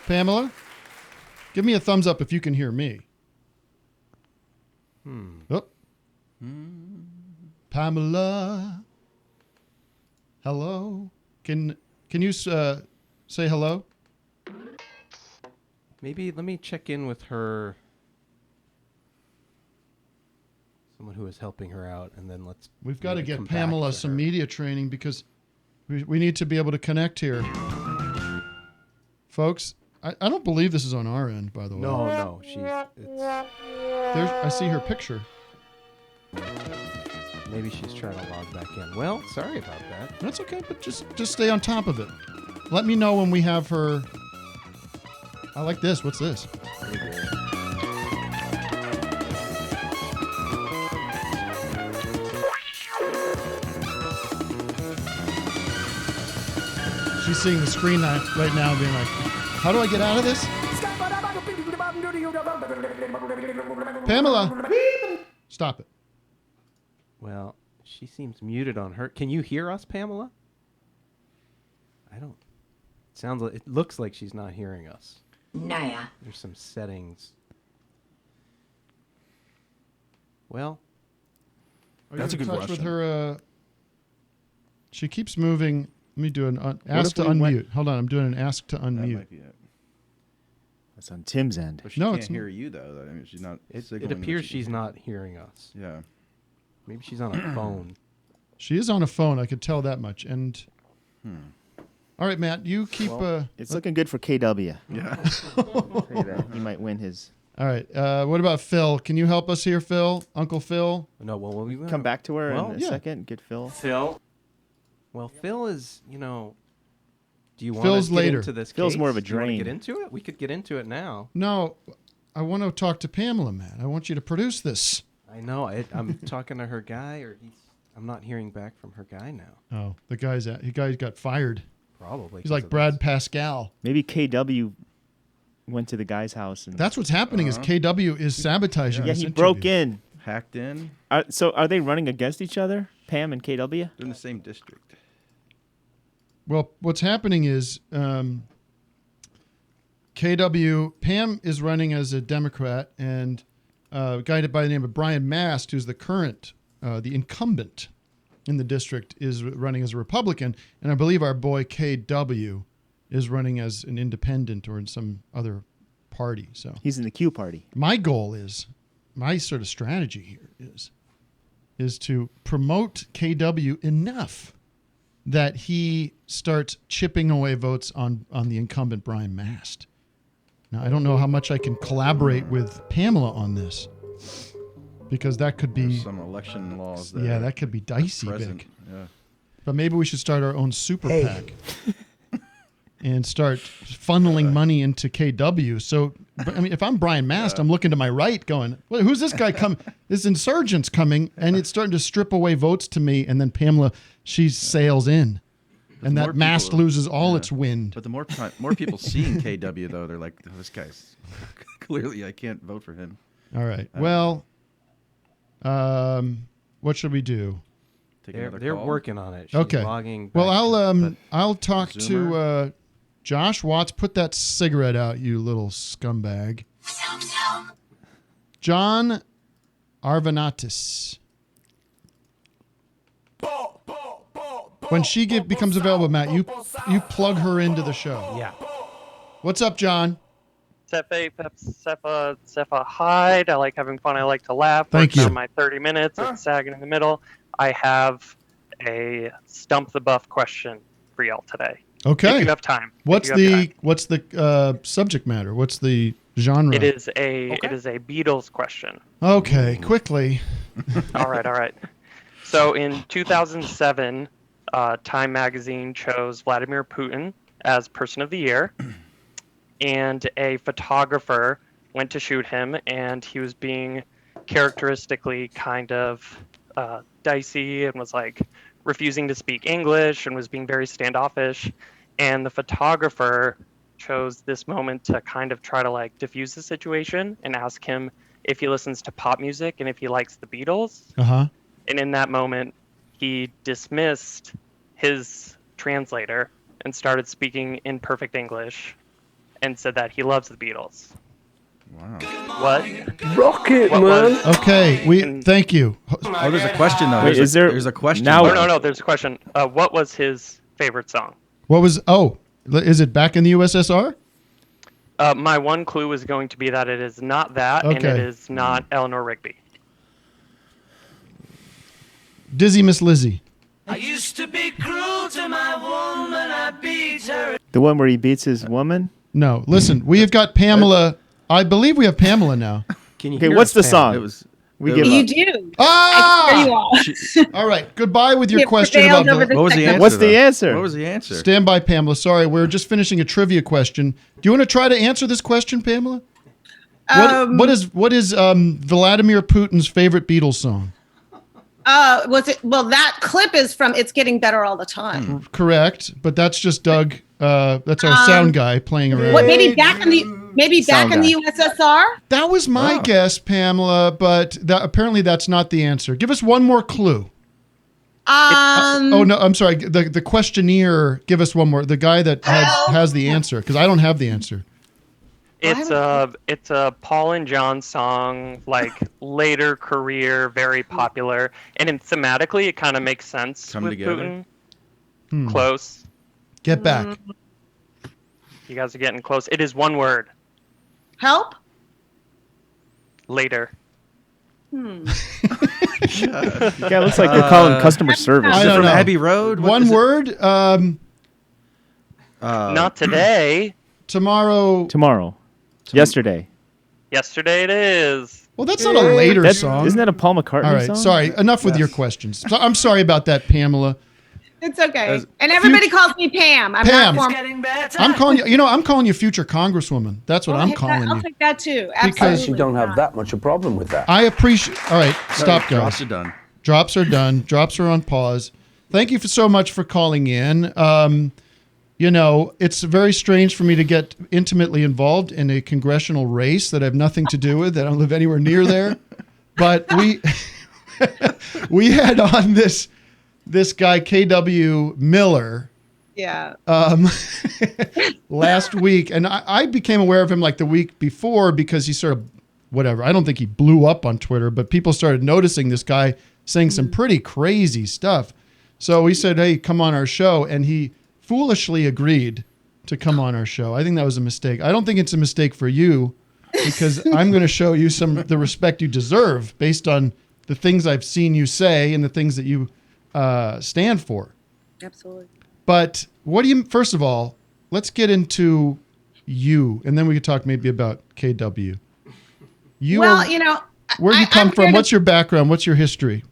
Pamela? Give me a thumbs up if you can hear me. Oh. Pamela. Hello. Can you say hello? Maybe let me check in with her. Someone who is helping her out, and then let's. We've got to maybe get come back Pamela to some her. media training because we need to be able to connect here. Folks, I don't believe this is on our end, by the way. No, I see her picture. Maybe she's trying to log back in. Well, sorry about that. That's okay, but just stay on top of it. Let me know when we have her. I like this. What's this? She's seeing the screen right now being like, how do I get out of this? Pamela! Stop it. Well, she seems muted on her. Can you hear us, Pamela? I don't. It looks like she's not hearing us. Nah. There's some settings. Well, Are that's you a in good touch with question. her? She keeps moving. Let me do an ask to if we unmute. went- Hold on, I'm doing an ask to unmute. might be it. That's on Tim's end. But she No, can't it's hear you though. I mean, she's not. it signaling that appears she she's can- not hearing us. Yeah. Maybe she's on a phone. She is on a phone. I could tell that much. And all right, Matt, you keep. Well, it's looking good for KW. Yeah. I'll tell you that. He might win his. All right. What about Phil? Can you help us here, Phil? Uncle Phil? No, well, we Come back to her Well, in a yeah. second. Get Phil. Well, Phil is, do you want Phil's to get later. into this Phil's case? more of a Do you wanna drain. get into it? We could get into it now. No, I want to talk to Pamela, Matt. I want you to produce this. I know. I'm talking to her guy, or I'm not hearing back from her guy now. Oh, the guy got fired. Probably. He's 'cause like of Brad this. Pascal. Maybe KW went to the guy's house. And That's what's happening is KW is sabotaging yeah, this he interview. broke in. Hacked in. So are they running against each other, Pam and KW? They're in the same district. Well, what's happening is Pam is running as a Democrat, and a guy by the name of Brian Mast, who's the current, the incumbent in the district, is running as a Republican, and I believe our boy KW is running as an independent or in some other party. So he's in the Q party. My goal is, my sort of strategy here is to promote KW enough that he starts chipping away votes on the incumbent Brian Mast. Now, I don't know how much I can collaborate with Pamela on this, because that could be... There's some election laws there. Yeah, that could be dicey Present. big. Yeah. But maybe we should start our own super PAC and start funneling money into KW. So, I mean, if I'm Brian Mast, I'm looking to my right going, well, who's this guy come? This insurgent's coming, and it's starting to strip away votes to me, and then Pamela, she sails in. And that Mast loses all its wind. But the more people seeing KW, though, they're like, oh, this guy's clearly, I can't vote for him. All right. Well, what should we do? They're working on it. She's okay. logging Well, back I'll talk to Josh Watts. Put that cigarette out, you little scumbag. John Arvanatis. When she becomes available, Matt, you plug her into the show. Yeah. What's up, John? Sefa Hyde. I like having fun. I like to laugh. Thank you. On my 30 minutes. It's sagging in the middle. I have a stump the buff question for y'all today. Okay. If you have time. What's the subject matter? What's the genre? It is a Beatles question. Okay, quickly. All right. So in 2007, Time magazine chose Vladimir Putin as Person of the Year, and a photographer went to shoot him, and he was being characteristically kind of dicey and was like refusing to speak English and was being very standoffish. And the photographer chose this moment to kind of try to like diffuse the situation and ask him if he listens to pop music and if he likes the Beatles. Uh-huh. And in that moment, he dismissed his translator and started speaking in perfect English and said that he loves the Beatles. Wow. What? Rocket, What man. was- Okay, thank you. Oh, there's a question, though. Wait, There's a question. No, there's a question. What was his favorite song? What was, is it back in the USSR? My one clue is going to be that it is not that, and it Okay. is not Eleanor Rigby. Dizzy Miss Lizzie. I used to be cruel to my woman, I beat her. The one where he beats his woman? No, listen, we have got Pamela. I believe we have Pamela now. Can you Okay, hear what's us, the Pam? song? We give You up. do. Ah! I hear you all. All right, goodbye with your You've question prevailed about over the What was the answer? What's the though? answer? What was the answer? Stand by, Pamela. Sorry, we're just finishing a trivia question. Do you want to try to answer this question, Pamela? What is Vladimir Putin's favorite Beatles song? Was it? Well, that clip is from "It's Getting Better All the Time." Correct, but that's just Doug. That's our sound guy playing around. What? Maybe back in the USSR. That was my guess, Pamela, but apparently that's not the answer. Give us one more clue. Oh no, I'm sorry. The questionnaire. Give us one more. The guy that has the answer, because I don't have the answer. It's a Paul and John song, like later career, very popular, and thematically it kind of makes sense Come with Together? Putin. Close. Get back. You guys are getting close. It is one word. Help. Later. The guy looks like they're calling customer service. I don't From know. Abbey Road? What One is it? word. Not today. Tomorrow. Yesterday. Yesterday it is. Well, that's not a later song. Isn't that a Paul McCartney All right, song? sorry. Enough with your questions. So, I'm sorry about that, Pamela. It's okay. And everybody calls me Pam. I'm Pam. not I'm calling you. You know, I'm calling you future Congresswoman. That's what I'm calling I'll you. take that too. Because Absolutely. You don't have that much a problem with that. I appreciate. All right, stop, guys. Drops are done. Drops are done. Drops are on pause. Thank you so much for calling in. you know, it's very strange for me to get intimately involved in a congressional race that I have nothing to do with, that I don't live anywhere near there. But we had on this guy, KW Miller. Yeah. Last week, and I became aware of him like the week before because he sort of, whatever, I don't think he blew up on Twitter, but people started noticing this guy saying some pretty crazy stuff. So we said, hey, come on our show, and he foolishly agreed to come on our show. I think that was a mistake. I don't think it's a mistake for you, because I'm going to show you the respect you deserve based on the things I've seen you say and the things that you stand for. Absolutely. But first of all, let's get into you, and then we could talk maybe about KW. Where do you come from? What's your background? What's your history?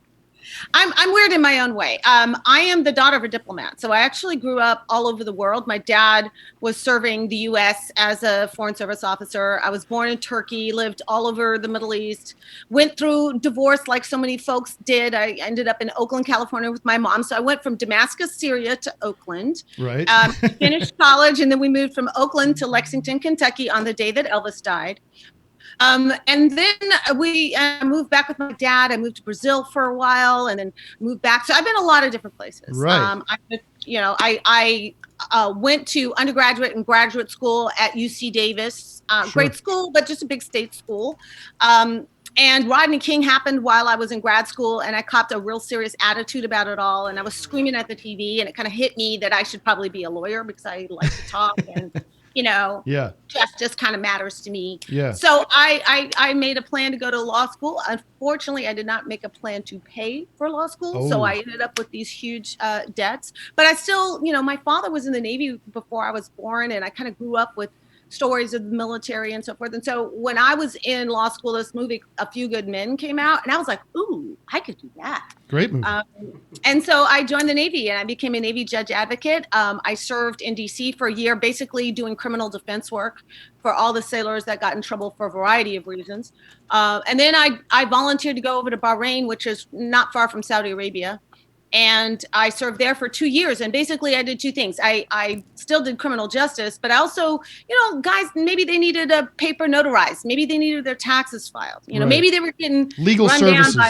I'm weird in my own way. I am the daughter of a diplomat. So I actually grew up all over the world. My dad was serving the U.S. as a Foreign Service officer. I was born in Turkey, lived all over the Middle East, went through divorce like so many folks did. I ended up in Oakland, California with my mom. So I went from Damascus, Syria to Oakland. Right. Finished college, and then we moved from Oakland to Lexington, Kentucky on the day that Elvis died. And then we moved back with my dad. I moved to Brazil for a while and then moved back. So I've been a lot of different places. Right. I went to undergraduate and graduate school at UC Davis, Sure. Great school, but just a big state school. And Rodney King happened while I was in grad school, and I copped a real serious attitude about it all. And I was screaming at the TV, and it kind of hit me that I should probably be a lawyer because I like to talk and Yeah. justice kind of matters to me. Yeah. So I made a plan to go to law school. Unfortunately, I did not make a plan to pay for law school. So Oh. I ended up with these huge debts. But I still, my father was in the Navy before I was born, and I kind of grew up with stories of the military and so forth. And so when I was in law school, this movie, A Few Good Men, came out, and I was like, ooh, I could do that. Great movie. And so I joined the Navy, and I became a Navy judge advocate. I served in DC for a year, basically doing criminal defense work for all the sailors that got in trouble for a variety of reasons. And then I volunteered to go over to Bahrain, which is not far from Saudi Arabia. And I served there for 2 years. And basically I did two things. I still did criminal justice, but I also, guys, maybe they needed a paper notarized. Maybe they needed their taxes filed. Right. Maybe they were getting Legal run services. down by,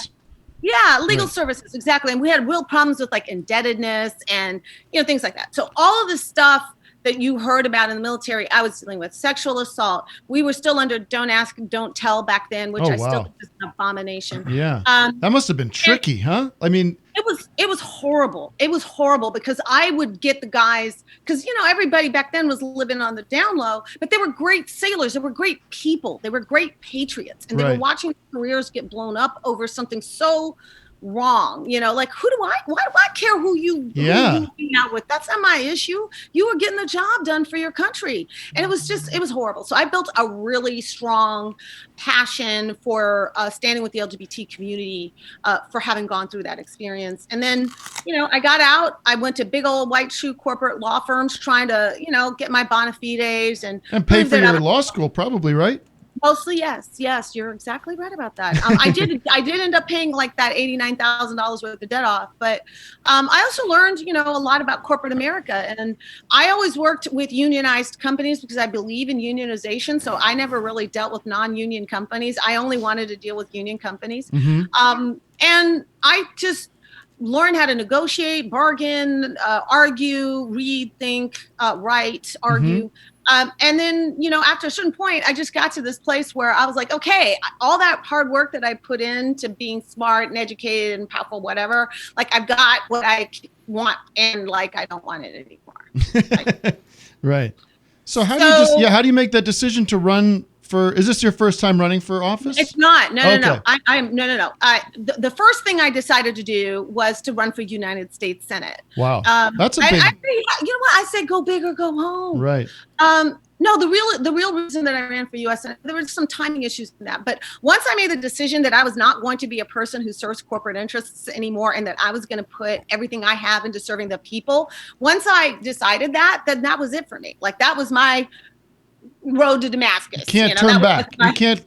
yeah, legal Right. services, exactly. And we had real problems with like indebtedness and, things like that. So all of this stuff that you heard about in the military, I was dealing with sexual assault. We were still under don't ask, don't tell back then, which Oh, I still wow. think is an abomination. Yeah. That must have been tricky, huh? I mean, It was horrible. It was horrible because I would get the guys, because everybody back then was living on the down low, but they were great sailors. They were great people. They were great patriots, and they Right. were watching careers get blown up over something so wrong. Like why do I care who you hang out with? That's not my issue. You were getting the job done for your country, and it was horrible. So I built a really strong passion for standing with the LGBT community for having gone through that experience. And then I got out. I went to big old white shoe corporate law firms trying to get my bona fides and and pay prove for that your I- law school, probably, right? Mostly, yes, you're exactly right about that. I did end up paying like that $89,000 worth of debt off, but I also learned, a lot about corporate America, and I always worked with unionized companies because I believe in unionization. So I never really dealt with non-union companies. I only wanted to deal with union companies, and I just learn how to negotiate, bargain, argue, read, think, write, argue. And then, after a certain point, I just got to this place where I was like, okay, all that hard work that I put into being smart and educated and powerful, whatever, like I've got what I want, and like I don't want it anymore. Right. So how do you make that decision to run for? Is this your first time running for office? It's not. No. Okay. No. The first thing I decided to do was to run for United States Senate. Wow. That's a big. you know what? I said, go big or go home. Right. No, the real reason that I ran for U.S. Senate, there were some timing issues in that. But once I made the decision that I was not going to be a person who serves corporate interests anymore, and that I was going to put everything I have into serving the people, once I decided that, then that was it for me. Like that was my road to Damascus. You can't turn back.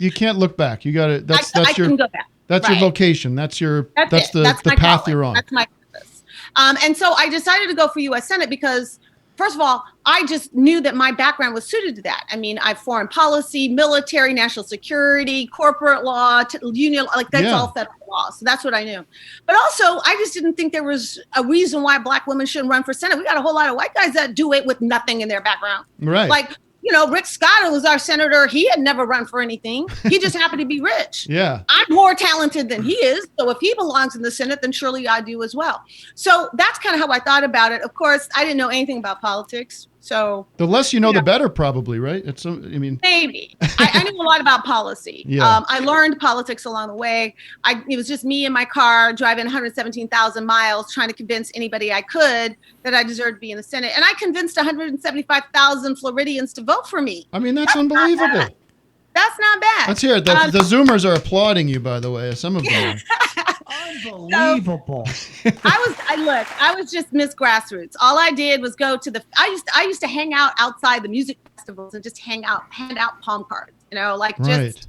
You can't look back. You got to. That's I your. can go back. That's Right. your vocation. That's your. That's it. the That's my path calling. you're on. That's my purpose. And so I decided to go for U.S. Senate because first of all, I just knew that my background was suited to that. I mean, I foreign policy, military, national security, corporate law, union, like that's all federal law. So that's what I knew. But also, I just didn't think there was a reason why Black women shouldn't run for Senate. We got a whole lot of white guys that do it with nothing in their background. Right. Like, you know, Rick Scott, who was our senator, he had never run for anything. He just happened to be rich. Yeah. I'm more talented than he is. So if he belongs in the Senate, then surely I do as well. So that's kind of how I thought about it. Of course, I didn't know anything about politics. So the less you know, the better, probably, right? It's, I mean, maybe I knew a lot about policy. Yeah. I learned politics along the way. It was just me in my car driving 117,000 miles, trying to convince anybody I could that I deserved to be in the Senate. And I convinced 175,000 Floridians to vote for me. I mean, that's unbelievable. That's not bad. Let's hear it. The Zoomers are applauding you, by the way. Some of them. Unbelievable. I was just Miss Grassroots. All I did was go to I used to hang out outside the music festivals and just hand out palm cards, you know, like just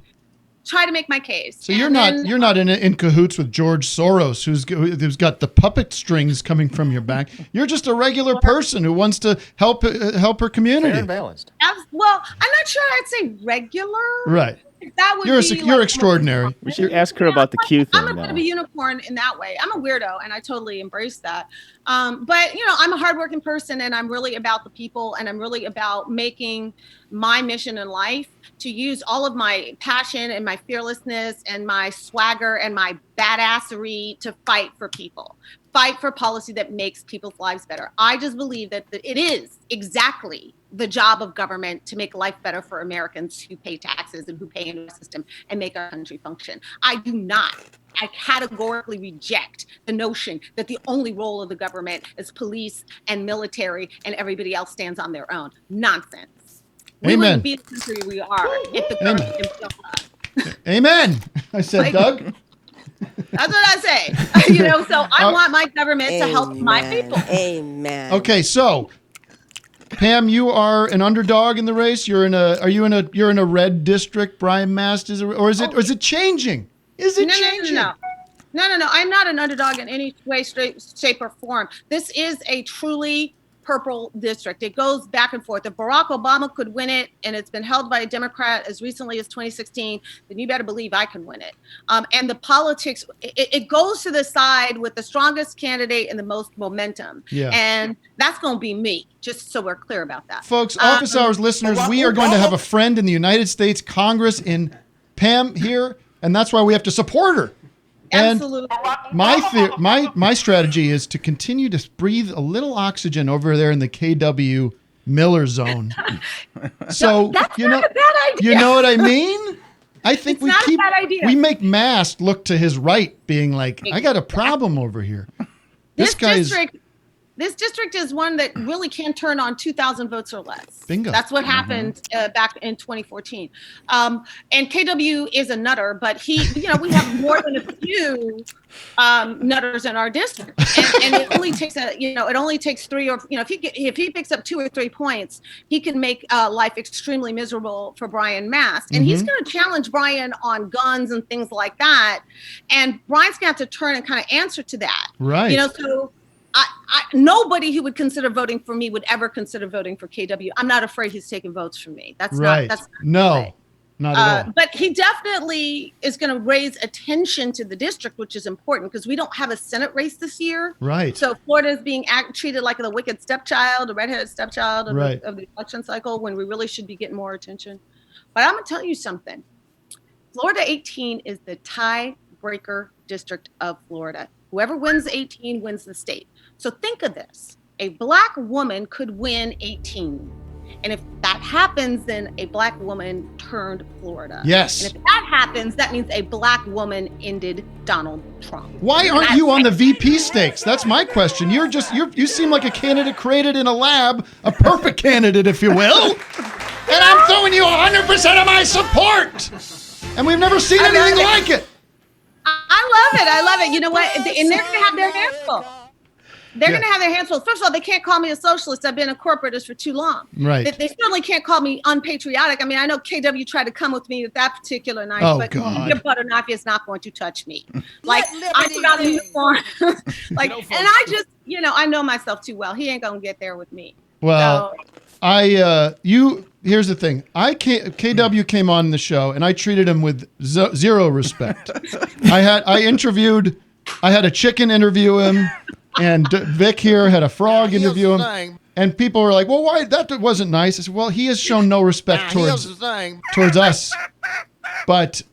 try to make my case. So you're not in cahoots with George Soros, who's got the puppet strings coming from your back. You're just a regular person who wants to help her community. Fair and balanced. Well, I'm not sure I'd say regular. Right. That would you're extraordinary. We should ask her about the Q thing. I'm a bit of a unicorn in that way. I'm a weirdo, and I totally embrace that. But you know, I'm a hardworking person, and I'm really about the people, and I'm really about making my mission in life to use all of my passion and my fearlessness and my swagger and my badassery to fight for people, fight for policy that makes people's lives better. I just believe that it is exactly the job of government to make life better for Americans who pay taxes and who pay into the system and make our country function. I categorically reject the notion that the only role of the government is police and military and everybody else stands on their own. Nonsense. We wouldn't be the country we are if the government didn't help us. Amen. I said, Doug. That's what I say. You know, so I want my government to help my people. Amen. Okay, so Pam, you are an underdog in the race. You're in a red district. Brian Mast is, or is it changing? Is it changing? No. I'm not an underdog in any way, shape, or form. This is a truly purple district. It goes back and forth. If Barack Obama could win it, and it's been held by a Democrat as recently as 2016, then you better believe I can win it. And the politics, it goes to the side with the strongest candidate and the most momentum. Yeah. And that's going to be me, just so we're clear about that. Folks, Office Hours listeners, we are going to have a friend in the United States Congress in Pam here, and that's why we have to support her. Absolutely. And my strategy is to continue to breathe a little oxygen over there in the KW Miller zone. So that's not a bad idea. You know what I mean? I think a bad idea. we make Mast look to his right, being like, I got a problem over here. This district is one that really can turn on 2,000 votes or less. Bingo. That's what happened back in 2014. And KW is a nutter, but we have more than a few nutters in our district, and it only takes three, or if he picks up 2 or 3 points, he can make life extremely miserable for Brian Mast, and he's going to challenge Brian on guns and things like that, and Brian's going to have to turn and kind of answer to that. Right. So. Nobody who would consider voting for me would ever consider voting for KW. I'm not afraid he's taking votes from me. That's right. Not at all. But he definitely is going to raise attention to the district, which is important because we don't have a Senate race this year. Right. So Florida is being treated like the wicked stepchild, the redheaded stepchild of the election cycle, when we really should be getting more attention. But I'm going to tell you something. Florida 18 is the tiebreaker district of Florida. Whoever wins 18 wins the state. So think of this. A Black woman could win 18. And if that happens, then a Black woman turned Florida. Yes. And if that happens, that means a Black woman ended Donald Trump. Why aren't you on the VP stakes? That's my question. You seem like a candidate created in a lab, a perfect candidate, if you will. And I'm throwing you 100% of my support. And we've never seen anything like it. I love it. You know what? And they're going to have their hands full. They're going to have their hands full. First of all, they can't call me a socialist. I've been a corporatist for too long. Right. They certainly can't call me unpatriotic. I mean, I know KW tried to come with me with that particular knife, but your butter knife is not going to touch me. Like, I put on a uniform. And I just, I know myself too well. He ain't going to get there with me. Well, here's the thing. KW came on the show, and I treated him with zero respect. I had a chicken interview him, and Vic here had a frog interview him. And people were like, well, why? That wasn't nice. I said, well, he has shown no respect towards us.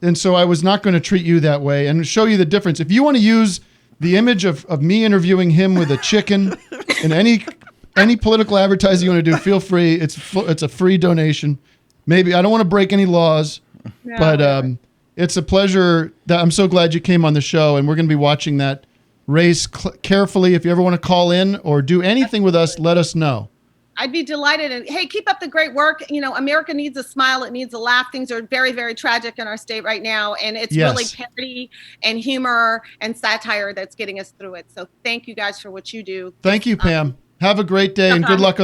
And so I was not going to treat you that way and show you the difference. If you want to use the image of me interviewing him with a chicken in any political advertising you want to do, feel free. It's a free donation. Maybe I don't want to break any laws, but it's a pleasure. I'm so glad you came on the show, and we're going to be watching that race carefully. If you ever want to call in or do anything with us, let us know. I'd be delighted. And hey, keep up the great work. You know, America needs a smile. It needs a laugh. Things are very, very tragic in our state right now. And it's really parody and humor and satire that's getting us through it. So thank you guys for what you do. Thank you, Pam. Have a great day and good luck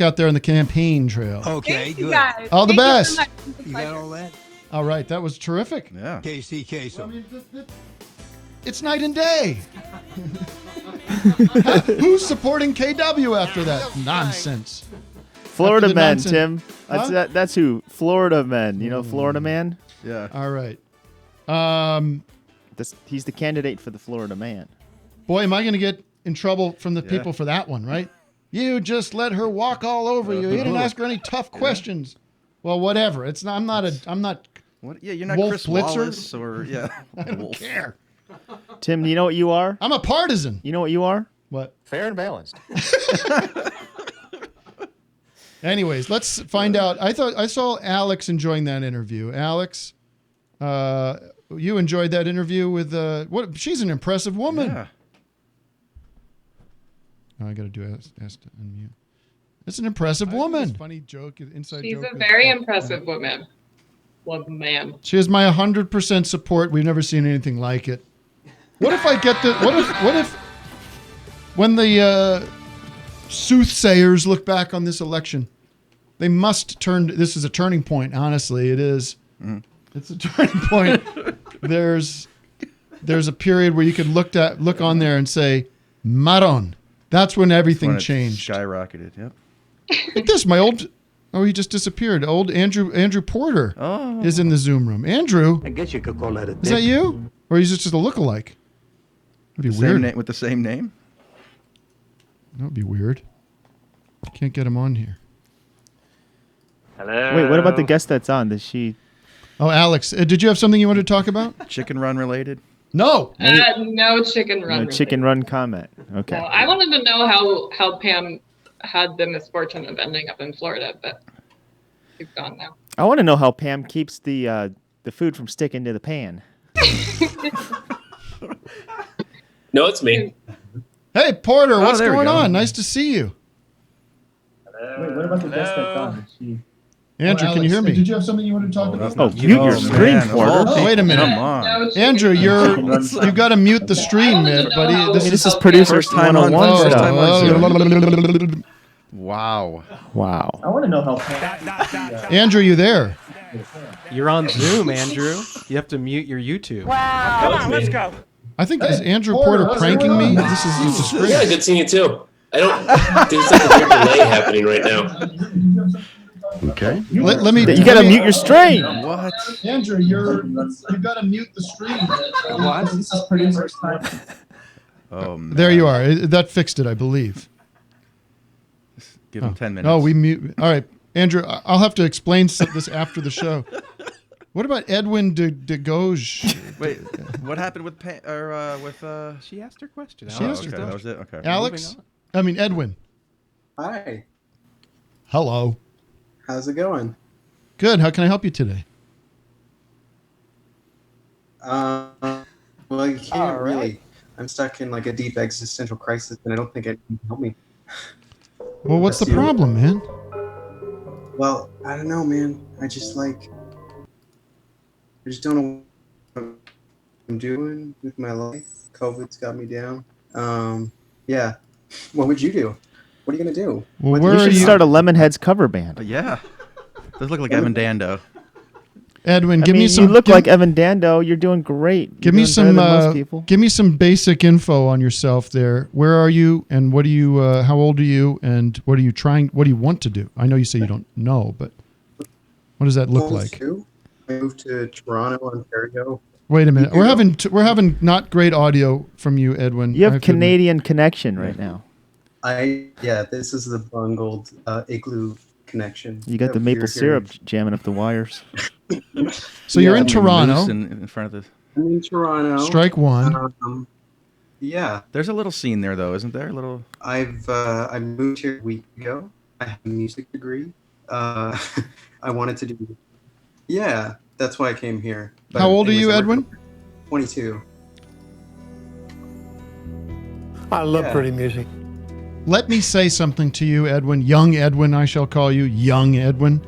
out there on the campaign trail. Okay, good. Guys. All the best. So you got all that? All right, that was terrific. Yeah. KC queso. It's night and day. Who's supporting KW after that nonsense? Florida Man, Tim. That's who. Florida Man. You know Florida Man? Yeah. All right. He's the candidate for the Florida Man. Boy, am I going to get in trouble from the people for that one, right? You just let her walk all over you. You didn't ask her any tough questions. Well, whatever. I'm not. What? Yeah, you're not Wolf Chris Blitzer Wallace or I don't care. Tim, you know what you are? I'm a partisan. You know what you are? What? Fair and balanced. Anyways, let's find out. I saw Alex enjoying that interview. Alex, you enjoyed that interview with what? She's an impressive woman. Yeah. Oh, I got to do ask to unmute. It's an impressive woman. Funny joke, inside She's joke. a very impressive woman. Man. She has my 100% support. We've never seen anything like it. What if I get the? What if when the soothsayers look back on this election, they must turn. This is a turning point. Honestly, it is. It's a turning point. There's a period where you could look on there and say, "Maron." That's when everything changed. Skyrocketed. Yep. Look at this. My old. Oh, he just disappeared. Old Andrew Porter is in the Zoom room. Andrew. I guess you could call that a Is that you? Or he's just a lookalike? That'd be weird. With the same name? That would be weird. Can't get him on here. Hello. Wait, what about the guest that's on? Does she? Oh, Alex, did you have something you wanted to talk about? Chicken Run related? No. No chicken run. No chicken run comment. Okay. No, I wanted to know how Pam had the misfortune of ending up in Florida, but she's gone now. I want to know how Pam keeps the food from sticking to the pan. No, it's me. Hey, Porter, what's going on? Nice to see you. Wait, what about the guest that's on? Andrew, can you hear me? Did you have something you want to talk about? Oh, mute your screen, Porter. Wait a minute. Come on. Andrew, you've got to mute the stream, buddy. This is producer First time on 101 stuff. Zoom. Wow. I want to know how. Andrew, you there? You're on Zoom, Andrew. You have to mute your YouTube. Wow. Come on, let's go. I think is Andrew Porter pranking me? This is a disgrace. Yeah, good seeing you too. I don't. There's like a weird delay happening right now. Okay. Let me. You got to mute your stream. What? Andrew, you've got to mute the stream. What? This is producer's time. Oh, man. There you are. That fixed it, I believe. Give him 10 minutes. Oh, we mute. All right, Andrew. I'll have to explain this after the show. What about Edwin de Gauge? Wait, what happened with She asked her question. She asked her okay, question. that was it. Okay. Alex? I mean Edwin. Hi. Hello. How's it going? Good. How can I help you today? Well, you can't really. I'm stuck in like a deep existential crisis, and I don't think it can help me. Well, what's the problem, man? Well, I don't know, man. I just don't know what I'm doing with my life. COVID's got me down. Yeah. What would you do? What are you gonna do? Well, you should start a Lemonheads cover band. Yeah. Does look like Evan Dando. Edwin, I give mean, me some. You look like Evan Dando. You're doing great. Give me some. Give me some basic info on yourself. There. Where are you? And what do you? How old are you? And what are you trying? What do you want to do? I know you say you don't know, but what does that look like? I moved to Toronto, Ontario. Wait a minute. We're having not great audio from you, Edwin. You have Canadian connection right now. This is the bungled igloo connection. You got the maple syrup jamming up the wires. So you're in Toronto. In front of the. I'm in Toronto. Strike one. Yeah. There's a little scene there, though, isn't there? A little. I moved here a week ago. I have a music degree. I wanted to do. Yeah, that's why I came here. But how old are you, Edwin? 22. I love pretty music. Let me say something to you, Edwin. Young Edwin, I shall call you. Young Edwin.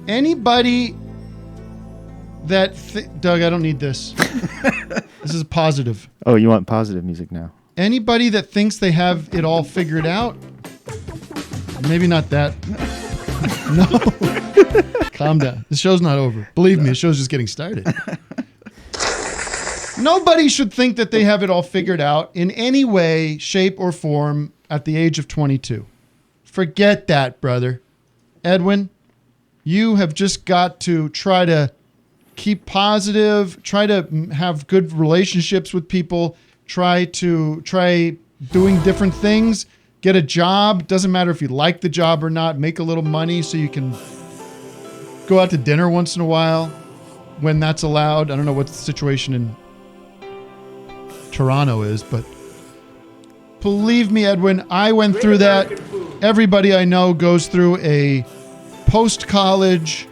Anybody that... Doug, I don't need this. This is positive. Oh, you want positive music now. Anybody that thinks they have it all figured out... Maybe not that. No. Calm down. The show's not over. Believe me, the show's just getting started. Nobody should think that they have it all figured out in any way, shape, or form at the age of 22. Forget that, brother. Edwin, you have just got to try to keep positive, try to have good relationships with people, try doing different things, get a job. Doesn't matter if you like the job or not, make a little money so you can go out to dinner once in a while when that's allowed. I don't know what the situation in Toronto is, but believe me, Edwin, I went through that. Everybody I know goes through a post-college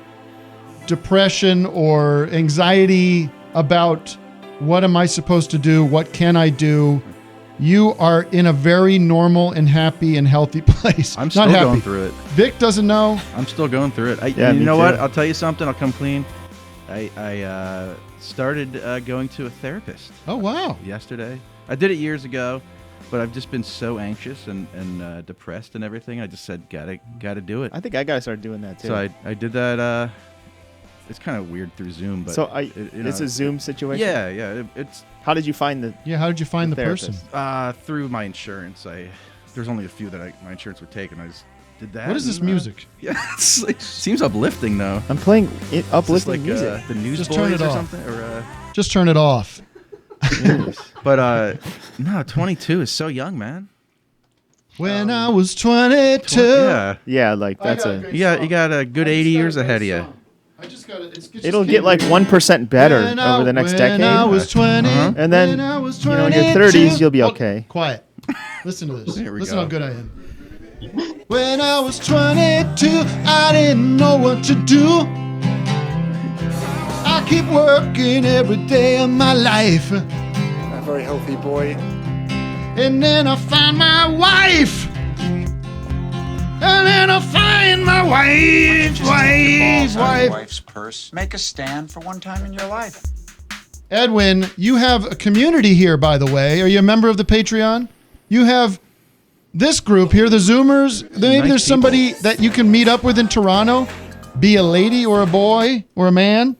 depression or anxiety about what am I supposed to do? What can I do? You are in a very normal and happy and healthy place. I'm still going through it. Vic doesn't know. I'm still going through it. Yeah, you know too. what? I'll tell you something. I'll come clean. I started going to a therapist. Oh, wow. Yesterday. I did it years ago, but I've just been so anxious and depressed and everything. I just said, gotta do it. I think I gotta start doing that too. So I did that. It's kind of weird through Zoom, but so it's a Zoom situation. Yeah. It's. How did you find the? Yeah, how did you find the person? Through my insurance. There's only a few that my insurance would take, and I just did that. What is this music? Yeah, it seems uplifting though. I'm playing uplifting like, music. The Newsboys Just turn it or off. something, or just turn it off. But no, 22 is so young, man. When I was 22. Yeah, like that's you got a good 80 years ahead of you. It'll get like 1% better over the next decade. I was 20, and then when I was in your 30s you'll be okay. Quiet. Listen to this. Here we Listen go. how good I am. When I was 22, I didn't know what to do. I keep working every day of my life. A very healthy boy. And then I find my wife. And then I find my wife's purse. Make a stand for one time in your life. Edwin, you have a community here, by the way. Are you a member of the Patreon? You have this group here, the Zoomers. Maybe there's somebody that you can meet up with in Toronto. Be a lady or a boy or a man.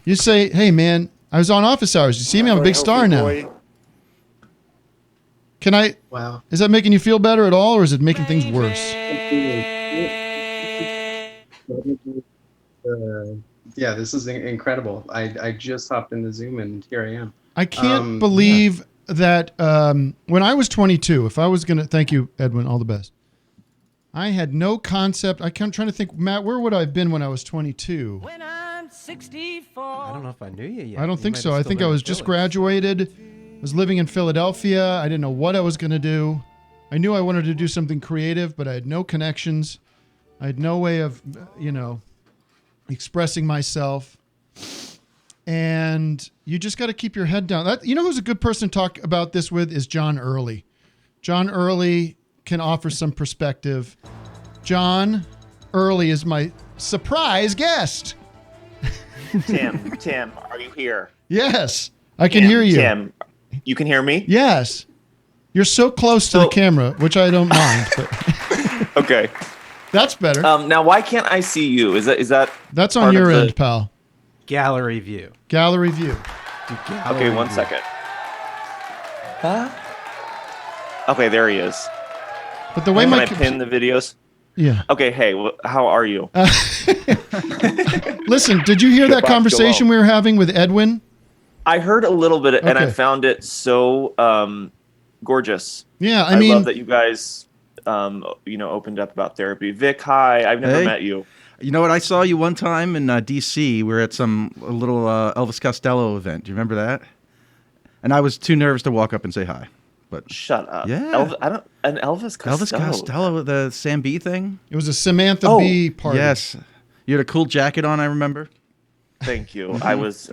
You say, hey, man, I was on office hours. You see me? I'm a big star now. Can I? Wow. Is that making you feel better at all, or is it making things worse? Yeah, this is incredible. I just hopped into Zoom and here I am. I can't believe that when I was 22, if I was going to, thank you, Edwin, all the best. I had no concept. I'm trying to think, Matt, where would I have been when I was 22? When I'm 64. I don't know if I knew you yet. I don't You think might so. have I still think been I in was just Philly. graduated. I was living in Philadelphia. I didn't know what I was going to do. I knew I wanted to do something creative, but I had no connections. I had no way of, expressing myself. And you just got to keep your head down. You know who's a good person to talk about this with is John Early. John Early can offer some perspective. John Early is my surprise guest. Tim, are you here? Yes, I can hear you. Tim, you can hear me? Yes. You're so close to the camera, which I don't mind. But Okay. That's better. Now, why can't I see you? Is that? That's on part your of the- end, pal. Gallery view. Gallery view. Okay, 1 second. Huh? Okay, there he is. But the way Can my I pin the videos? Yeah. Okay, hey, how are you? Listen, did you hear that Goodbye, conversation we were having with Edwin? I heard a little bit, and I Okay. found it so gorgeous. Yeah, I I mean- love that you guys, opened up about therapy. Vic, hi. I've never Hey. met you. You know what? I saw you one time in D.C. We were at a little Elvis Costello event. Do you remember that? And I was too nervous to walk up and say hi. But shut up. Yeah. An Elvis Costello. Elvis Costello, the Sam B thing. It was a Samantha Oh, Bee party. Yes. You had a cool jacket on, I remember. Thank you. I was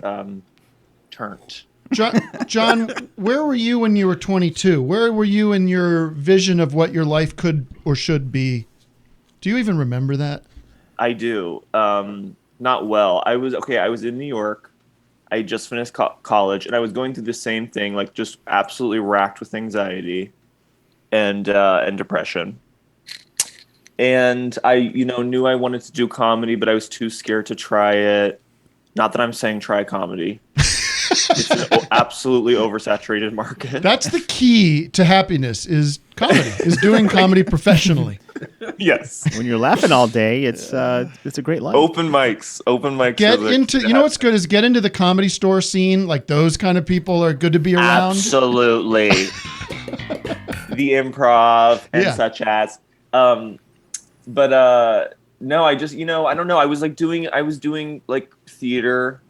turned. John, where were you when you were 22? Where were you in your vision of what your life could or should be? Do you even remember that? I do. Not well. I was in New York. I just finished college, and I was going through the same thing, like just absolutely racked with anxiety and depression. And I, knew I wanted to do comedy, but I was too scared to try it. Not that I'm saying try comedy. It's an absolutely oversaturated market. That's the key to happiness is comedy, is doing comedy professionally. Yes. When you're laughing all day, it's a great life. Open mics. Get into, you know what's good is get into the Comedy Store scene. Like those kind of people are good to be around. Absolutely. The improv and Yeah. such as. No, I just, I don't know. I was doing like theater.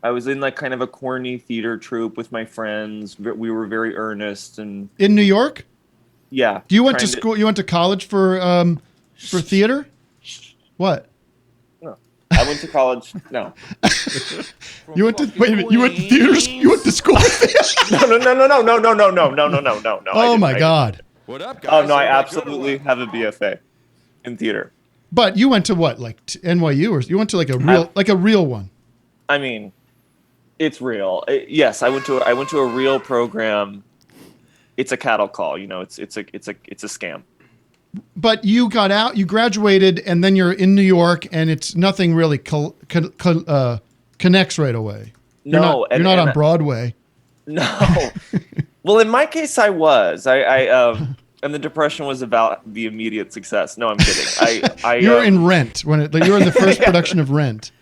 I was in like kind of a corny theater troupe with my friends. We were very earnest and In New York? yeah. You went to trying school, you went to college for theater? What? No. I went to college. No. You went to, wait a minute, you went to theaters? You went to school? No. Oh my God. What up, Oh no, I absolutely have a BFA in theater. But you went to what, like NYU, or you went to like a real one? I mean, it's real. Yes, I went to a real program. It's a cattle call, it's a scam. But you got out, you graduated, and then you're in New York, and it's nothing really connects right away. You're No, not, you're not on Broadway. No. Well, in my case, I was. And the depression was about the immediate success. No, I'm kidding. You were in Rent when you were in the first production of Rent.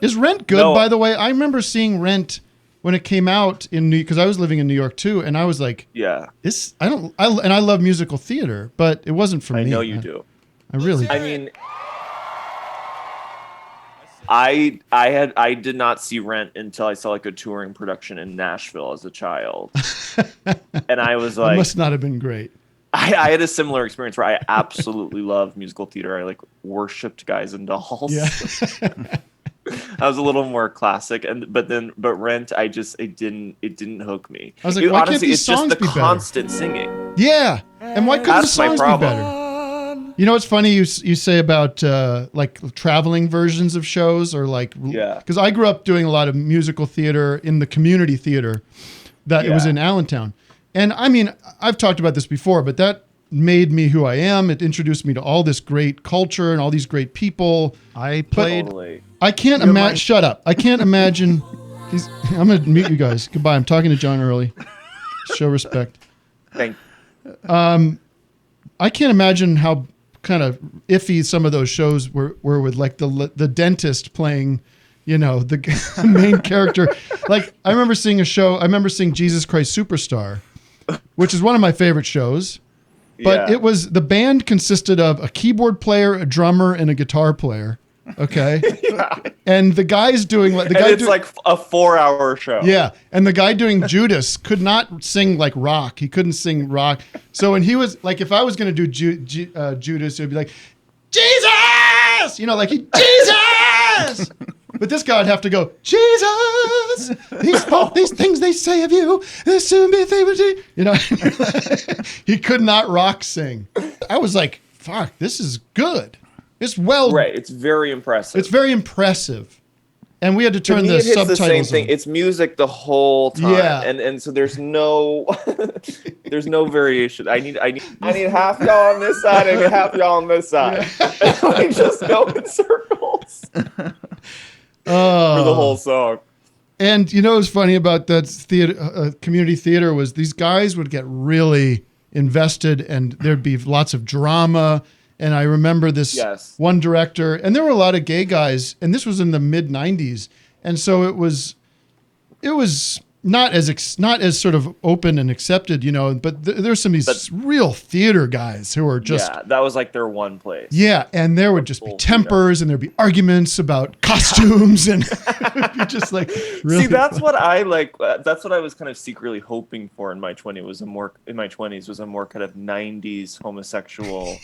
Is Rent good, no. by the way? I remember seeing Rent when it came out because I was living in New York too, and I was like, yeah, I love musical theater, but it wasn't for me. I know you do. I really do. I mean, I did not see Rent until I saw like a touring production in Nashville as a child, and I was It like, must not have been great. I had a similar experience where I absolutely loved musical theater. I like worshipped Guys and Dolls. Yeah. I was a little more classic, but Rent, it didn't hook me. I was like, why can't these it's just songs the be better? constant singing. Yeah, and why couldn't That's the my songs be problem. better? You know what's funny? You say about like traveling versions of shows, or like, Yeah. Because I grew up doing a lot of musical theater in the community theater that it was Yeah. in Allentown, and I mean I've talked about this before, but that made me who I am. It introduced me to all this great culture and all these great people. I played. Totally. I can't imagine. Shut up! I can't imagine. I'm gonna mute you guys. Goodbye. I'm talking to John Early. Show respect. Thank. I can't imagine how kind of iffy some of those shows were with like the dentist playing, the main character. Like I remember seeing a show. I remember seeing Jesus Christ Superstar, which is one of my favorite shows. But Yeah. it was the band consisted of a keyboard player, a drummer, and a guitar player. Okay. Yeah. And the guy's doing like It's like a 4-hour show. Yeah, and the guy doing Judas could not sing like rock. He couldn't sing rock. So when he was like, if I was going to do Judas, it would be like, Jesus! Jesus! But this guy would have to go, Jesus! These things they say of you, they soon be things he could not rock sing. I was like, fuck, this is good. It's Right. It's very impressive. It's very impressive. And we had to To turn me, the it hits subtitles the same thing. on. It's music the whole time. Yeah. And so there's no there's no variation. I need half y'all on this side and half y'all on this side. And we just go in circles for the whole song. And you know what's funny about that theater, community theater was these guys would get really invested and there'd be lots of drama. And I remember this one director, and there were a lot of gay guys, and this was in the mid '90s, and so it was not as sort of open and accepted, you know. But there's some of these real theater guys who are just that was like their one place. Yeah, and there would just be tempers, and there'd be arguments about costumes, and it would be just like really. See, that's what I like. That's what I was kind of secretly hoping for in my 20s was a more kind of '90s homosexual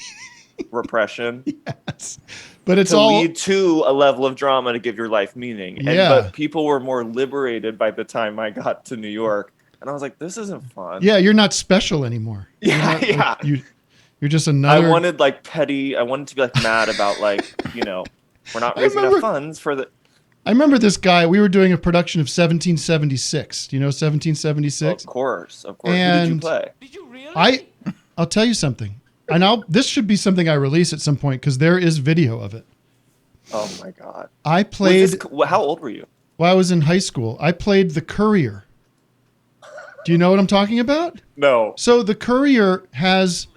repression. Yes, but it's to all lead to a level of drama to give your life meaning. But people were more liberated by the time I got to New York, and I was like, this isn't fun. Yeah, you're not special anymore. You're just another. I wanted like petty. I wanted to be like mad about like we're not raising enough funds for the. I remember this guy. We were doing a production of 1776. Do you know 1776? Of course. And who did you play? Did you really? I'll tell you something. This should be something I release at some point because there is video of it. Oh my God. I played. How old were you? Well, I was in high school. I played the Courier. Do you know what I'm talking about? No. So the Courier has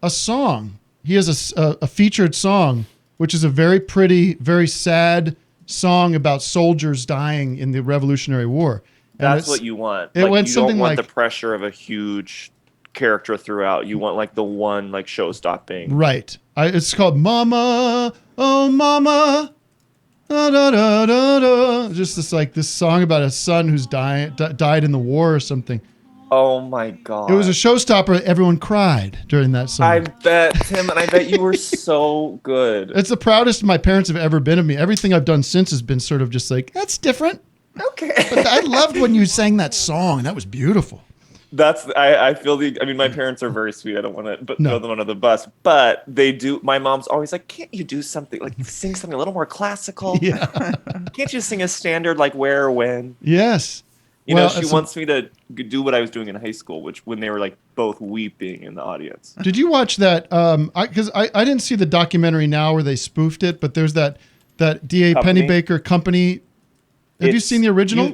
a song. He has a featured song, which is a very pretty, very sad song about soldiers dying in the Revolutionary War. And That's what you want. It went something you don't want like the pressure of a huge character throughout. You want like the one like show stopping. Right. It's called Mama, oh Mama, da, da, da, da, da. Just this song about a son who's died in the war or something. Oh my God. It was a showstopper. Everyone cried during that song. I bet, Tim, and I bet you were so good. It's the proudest my parents have ever been of me. Everything I've done since has been sort of just like, that's different. Okay. But I loved when you sang that song. That was beautiful. I feel my parents are very sweet. I don't want to throw them under the bus, but they do. My mom's always like, can't you do something like sing something a little more classical? Yeah. Can't you sing a standard like Where or When? Yes. She wants me to do what I was doing in high school, which when they were like both weeping in the audience. Did you watch that? Because I didn't see the documentary now where they spoofed it, but there's that D.A. Pennebaker company. Have you seen the original?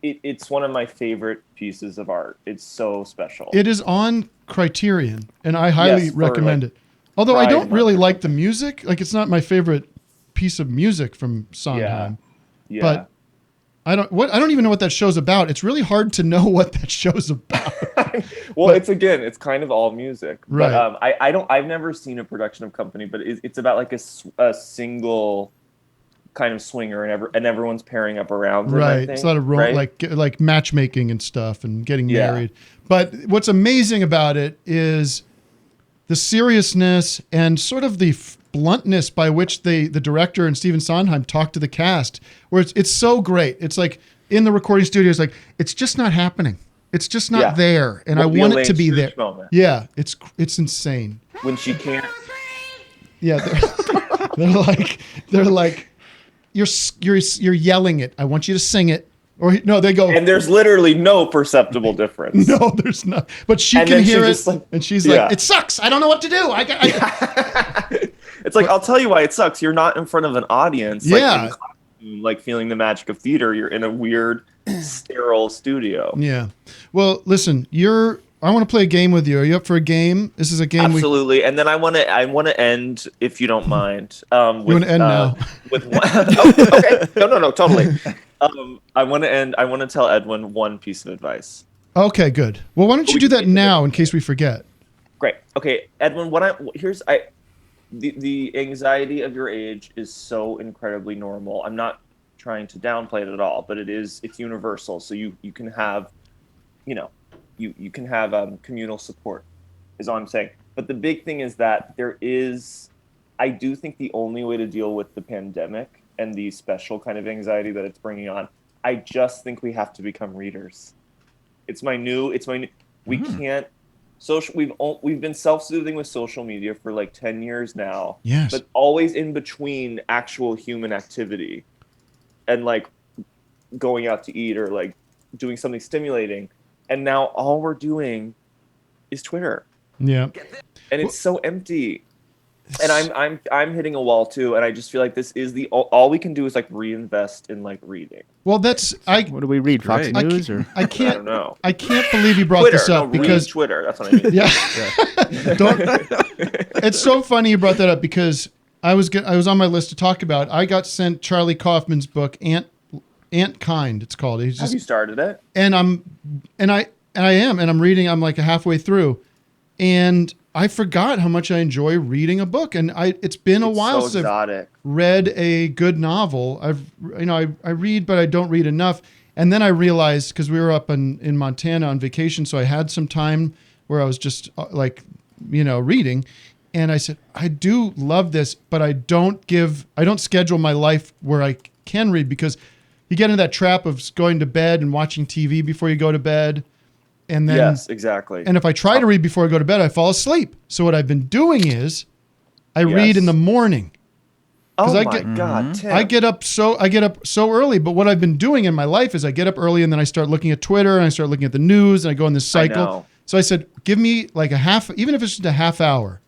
It's one of my favorite pieces of art. It's so special. It is on Criterion, and I highly recommend it. Although I don't really like the music. Like, it's not my favorite piece of music from Sondheim. Yeah. But I don't even know what that show's about. It's really hard to know what that show's about. Well, it's kind of all music. Right. But I've never seen a production of Company, but it's about like a single kind of swinger and everyone's pairing up around him, right. It's a lot of like matchmaking and stuff and getting married. But what's amazing about it is the seriousness and sort of the bluntness by which the director and Stephen Sondheim talk to the cast, where it's so great. It's like in the recording studio, it's like, it's just not happening. It's just not there. And I want it to be there. Moment. Yeah. It's insane. When she can't. Yeah. They're like, you're yelling it. I want you to sing it. Or no, they go. And there's literally no perceptible difference. No, there's not. But she can hear it, and she's like, "It sucks. I don't know what to do." It's like, I'll tell you why it sucks. You're not in front of an audience. Yeah. Like feeling the magic of theater. You're in a weird, sterile studio. Yeah. Well, listen. I want to play a game with you. Are you up for a game? This is a game. Absolutely. And then I want to end, if you don't mind. You want to end now? With one. Okay. No, totally. I want to tell Edwin one piece of advice. Okay, good. Well, why don't you do that now in case we forget? Great. Okay, Edwin. The anxiety of your age is so incredibly normal. I'm not trying to downplay it at all, but it's universal. So you can have, you can have communal support, is all I'm saying. But the big thing is that I do think the only way to deal with the pandemic and the special kind of anxiety that it's bringing on, I just think we have to become readers. We can't we've been self-soothing with social media for like 10 years now. Yes. But always in between actual human activity. and like going out to eat or like doing something stimulating. And now all we're doing is Twitter. Yeah. And it's so empty. And I'm hitting a wall too, and I just feel like this is all we can do is like reinvest in like reading. Well, what do we read? Fox News or I can't. I don't know. I can't believe you brought Twitter, this up because read Twitter. That's what I mean. Yeah. Don't. It's so funny you brought that up because I was on my list to talk about. I got sent Charlie Kaufman's book Ant Kind. It's called. Have you started it? And I am, and I'm reading. I'm like halfway through, and I forgot how much I enjoy reading a book, and it's been a while so since exotic. I've read a good novel. I read, but I don't read enough. And then I realized, because we were up in Montana on vacation, so I had some time where I was just reading, and I said, I do love this, but I don't schedule my life where I can read, because you get into that trap of going to bed and watching TV before you go to bed. And then, yes, exactly. And if I try to read before I go to bed, I fall asleep. So what I've been doing is I read in the morning. Oh my God, Tim. I get up so early, but what I've been doing in my life is I get up early and then I start looking at Twitter and I start looking at the news and I go in this cycle. know. So I said, give me like even if it's just a half hour.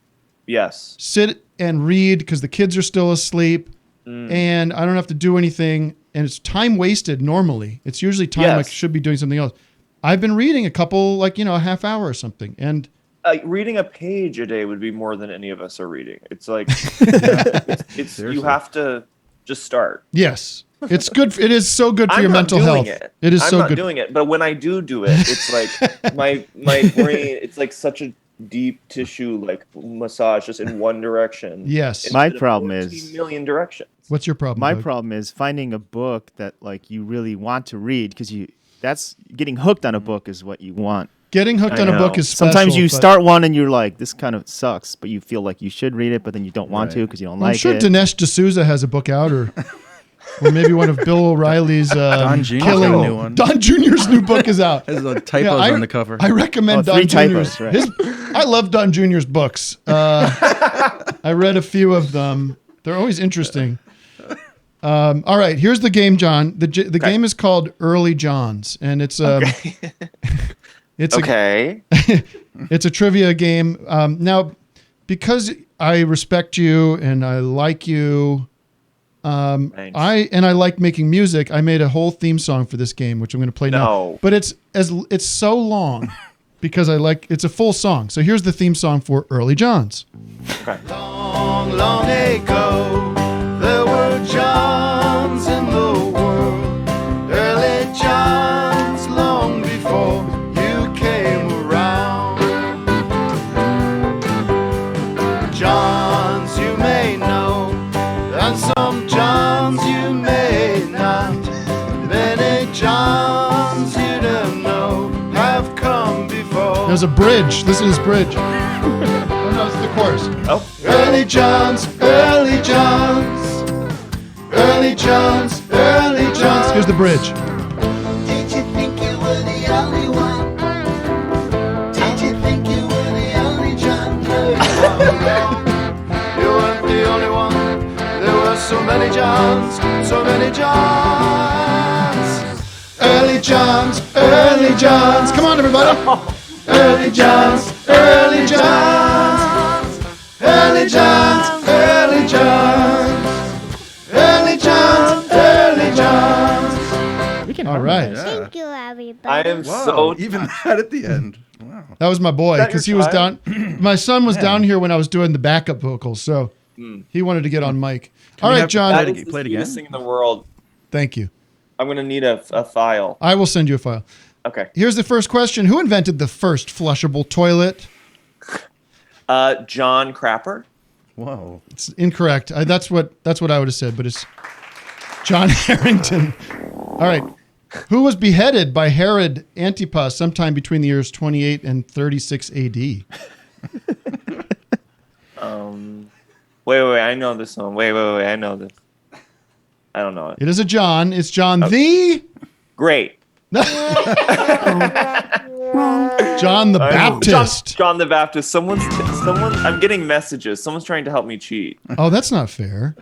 Yes. Sit and read because the kids are still asleep and I don't have to do anything, and it's time wasted normally. It's usually time I should be doing something else. I've been reading a couple, a half hour or something, and reading a page a day would be more than any of us are reading. It's like it's you have to just start. Yes, it's good. It is so good for your not mental doing health. It. It is I'm so not good. doing it, but when I do it, it's like my brain. It's like such a deep tissue like massage, just in one direction. Yes. My problem is 14 million directions. What's your problem? My Doug? problem is finding a book that like you really want to read, because that's getting hooked on a book is what you want. Getting hooked on a book is special. Sometimes you start one and you're like, this kind of sucks, but you feel like you should read it, but then you don't want to because you don't like it. I'm sure Dinesh D'Souza has a book out, or maybe one of Bill O'Reilly's Don Jr.'s killing. got a new one. Don Jr.'s new book is out. There's typos on the cover. I recommend Don 3 Jr.'s. typos, right. I love Don Jr.'s books. I read a few of them. They're always interesting. All right, here's the game, John. The game is called Early Johns, and it's it's it's a trivia game. Now, because I respect you and I like you, I like making music. I made a whole theme song for this game, which I'm going to play now. But it's so long because it's a full song. So here's the theme song for Early Johns. Okay. Long, long ago, there were Johns in the world. Early Johns, long before you came around. Johns you may know, and some Johns you may not. Many Johns you don't know have come before. There's a bridge. Listen to this bridge. Oh, no, it's the chorus. Oh. Early Johns, early Johns, early Johns, early Johns. Here's the bridge. Did you think you were the only one? Did you think you were the only John? No, you weren't the only one. There were so many Johns, so many Johns. Early Johns, early Johns. Come on, everybody. Early Johns, early Johns, early Johns, early Johns, early Johns, early Johns. We can All right. Thank you, everybody. I am so even that at the end. Wow. That was my boy, because he was down. My son was down here when I was doing the backup vocals, so he wanted to get on mic. All right, John. That is the sweetest thing in the world. Thank you. I'm going to need a file. I will send you a file. Okay. Here's the first question. Who invented the first flushable toilet? John Crapper. Whoa. It's incorrect. That's what I would have said, but it's John Harrington. All right. Who was beheaded by Herod Antipas sometime between the years 28 and 36 AD? Wait. I know this one. Wait. I know this. I don't know it. It is a John. It's John the Great. John the Baptist. John the Baptist. Someone. I'm getting messages. Someone's trying to help me cheat. Oh, that's not fair.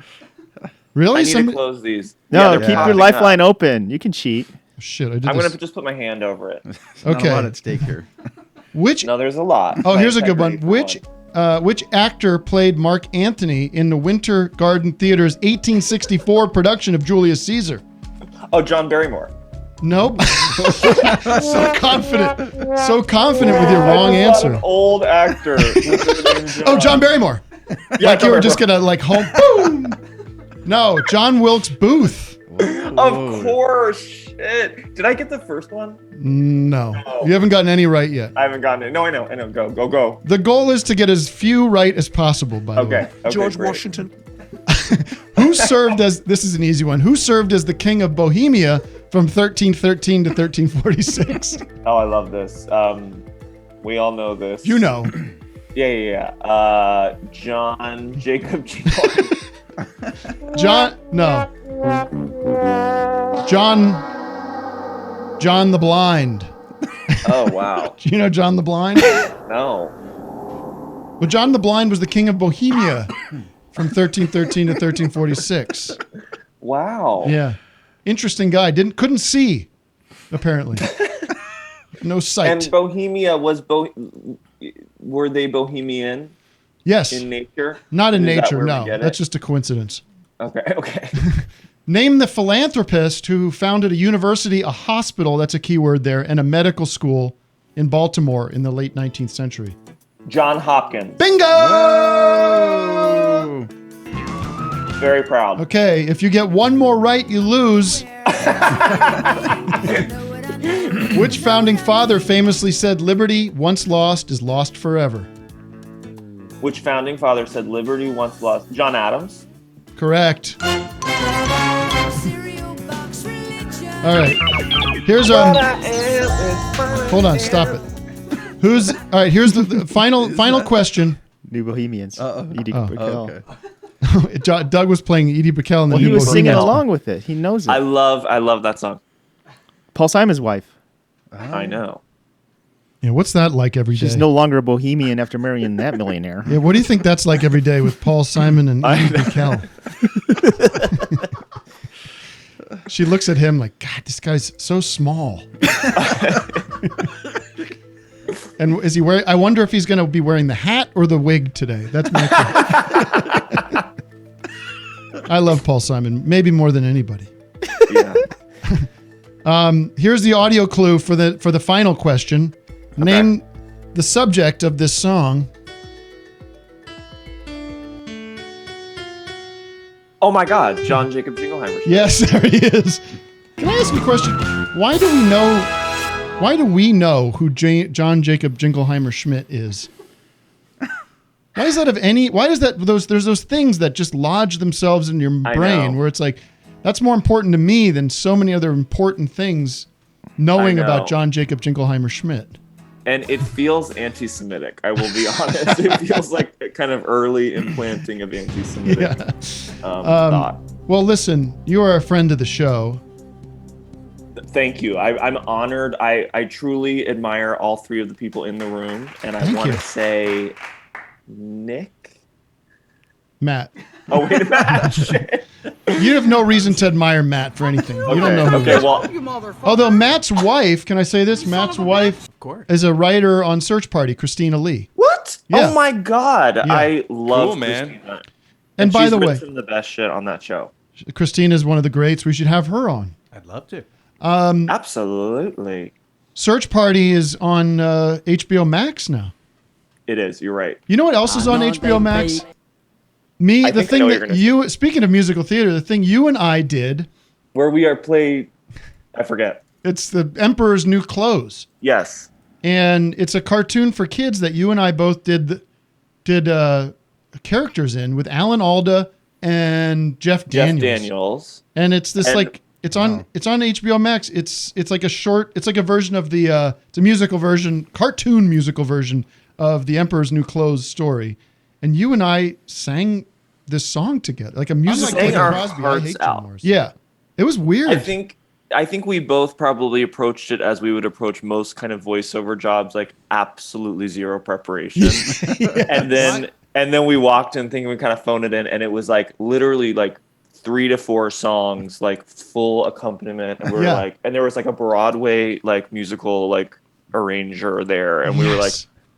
Really? I need to close these. No, Yeah, keep your lifeline open. You can cheat. Shit, I did I'm this. going to just put my hand over it. Not Okay. a lot at stake here. Which? No, there's a lot. Oh, My here's a good one. integrity for Which actor played Mark Antony in the Winter Garden Theater's 1864 production of Julius Caesar? Oh, John Barrymore. Nope. So confident. So confident with your wrong I just thought answer. An old actor. Oh, John Barrymore. Yeah, Like John you were just Barrymore. gonna like home. Boom. No, John Wilkes Booth. Of course. Shit. Did I get the first one? No, you haven't gotten any right yet. I haven't gotten it. No, I know. Go. The goal is to get as few right as possible, by the way. Okay. George great. Washington. Who served as, this is an easy one, who served as the king of Bohemia from 1313 to 1346? Oh, I love this. We all know this. You know. Yeah. John Jacob John the Blind. Oh, wow. Do you know John the Blind? No. Well, John the Blind was the king of Bohemia from 1313 to 1346. Wow. Yeah. Interesting guy. Couldn't see, apparently. No sight. And Bohemia were they Bohemian? Yes. In nature? Not in Is that nature, where we no. get it? That's just a coincidence. Okay. Name the philanthropist who founded a university, a hospital, that's a key word there, and a medical school in Baltimore in the late 19th century. John Hopkins. Bingo! Whoa. Very proud. Okay, if you get one more right, you lose. Which founding father famously said, "Liberty, once lost, is lost forever"? Which founding father said liberty once lost? John Adams. Correct. All right. Here's hold on, stop it. All right, here's the final question. New Bohemians. Edie Oh. Brickell. Okay. Doug was playing Edie Brickell in the Well, New he was singing Bohemians. along with it. He knows it. I love that song. Paul Simon's wife. I know. Yeah, what's that like every day? She's no longer a bohemian after marrying that millionaire. Yeah, what do you think that's like every day with Paul Simon and Edie Brickell? She looks at him like, God, this guy's so small. And is he wearing? I wonder if he's going to be wearing the hat or the wig today. That's my question. I love Paul Simon, maybe more than anybody. Yeah. Here's the audio clue for the final question. Name the subject of this song. Oh my God, John Jacob Jingleheimer. Yes, there he is. Can I ask you a question? Why do we know who John Jacob Jingleheimer Schmidt is? Why is that there's those things that just lodge themselves in your brain where it's like, that's more important to me than so many other important things knowing about John Jacob Jingleheimer Schmidt. And it feels anti-Semitic, I will be honest. It feels like a kind of early implanting of anti-Semitic thought. Well, listen, you are a friend of the show. Thank you. I'm honored. I truly admire all three of the people in the room. And I want to say, Nick? Matt. Oh, wait, Matt. Shit. You have no reason to admire Matt for anything. You don't know who he is. Well, although Matt's wife, can I say this? Matt's wife is a writer on Search Party, Christina Lee. What? Yeah. Oh my God. Yeah. I love Cool, man. Christina. And by she's the way, written the best shit on that show. Christina is one of the greats. We should have her on. I'd love to. Absolutely. Search Party is on HBO Max now. It is. You're right. You know what else is on HBO Max? I The think I know thing what you're that gonna you, speaking of musical theater, the thing you and I did. Where we are played, I forget. It's the Emperor's New Clothes. Yes. And it's a cartoon for kids that you and I both did characters in with Alan Alda and Jeff Daniels. And it's this it's on HBO Max. It's like a version of it's a musical version, cartoon musical version of the Emperor's New Clothes story. And you and I sang this song together, like a music sang like our Crosby. hearts I hate out. Jim Morrison. Yeah, it was weird. I think we both probably approached it as we would approach most kind of voiceover jobs, like absolutely zero preparation. Yes. And then we walked in thinking we kind of phoned it in, and it was like literally like 3 to 4 songs, like full accompaniment, and we were like, and there was like a Broadway like musical like arranger there, and we were like,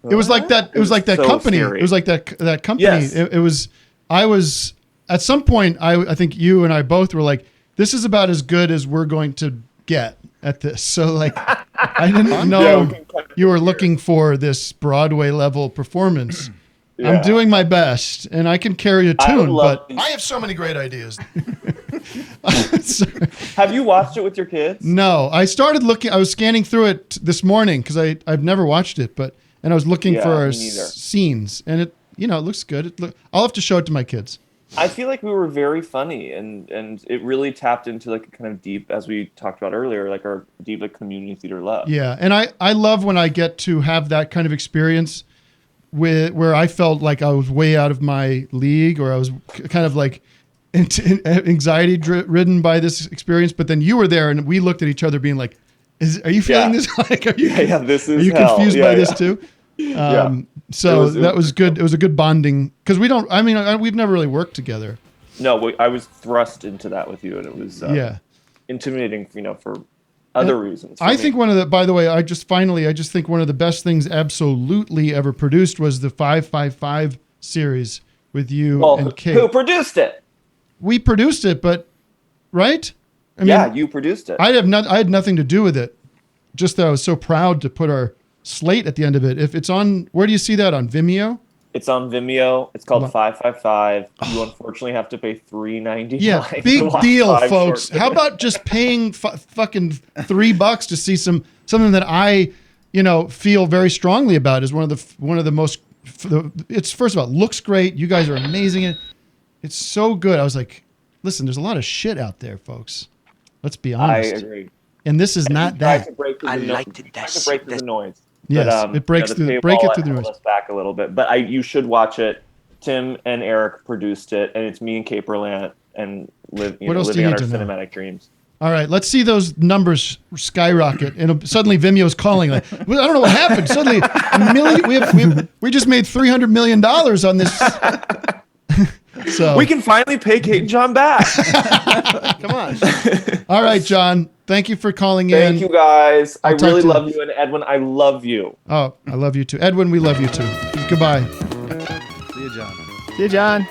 it was like that. It was like that so company. scary. It was like that company. Yes. It was. I was at some point. I think you and I both were like, this is about as good as we're going to get at this. So like, I didn't know you were looking for this Broadway level performance. Yeah. I'm doing my best, and I can carry a I would tune, love but I have so many great ideas. Have you watched it with your kids? No, I started looking. I was scanning through it this morning because I've never watched it, and I was looking Yeah, for our me neither. scenes, and it it looks good. I'll have to show it to my kids. I feel like we were very funny, and it really tapped into like a kind of deep, as we talked about earlier, like our deep like community theater love. Yeah, and I love when I get to have that kind of experience where I felt like I was way out of my league, or I was kind of like anxiety ridden by this experience. But then you were there, and we looked at each other, being like, "Are you feeling this? Like, are you? This is Are you hell. confused by this too?" So It that was was good. It was a good bonding because we've never really worked together. No, I was thrust into that with you, and it was intimidating, for other reasons. I think by the way, I just think one of the best things absolutely ever produced was the 555 series with you and Kate. Who produced it? We produced it, but right? You produced it. I had nothing to do with it. Just that I was so proud to put our slate at the end of it. If it's on, where do you see that? On Vimeo? It's on Vimeo. It's called 555. You unfortunately have to pay $3.99. Yeah, big deal, folks. How about just paying fucking $3 to see something that I, feel very strongly about is one of the most. It's first of all, it looks great. You guys are amazing. It's so good. I was like, listen, there's a lot of shit out there, folks. Let's be honest. I agree. And this is not that. I like to break through the noise. Yes, But, it breaks through it through the noise. Us back a little bit, but you should watch it. Tim and Eric produced it, and it's me and Kate Berlant and living on our cinematic dreams. All right, let's see those numbers skyrocket, and suddenly Vimeo's calling. Like, well, I don't know what happened. Suddenly, $1 million. We just made $300 million on this. So we can finally pay Kate and John back. Come on. All right, John. Thank you for calling in. Thank you, guys. I really love you, and Edwin, I love you. Oh, I love you too, Edwin. We love you too. Goodbye. See you, John. See you, John.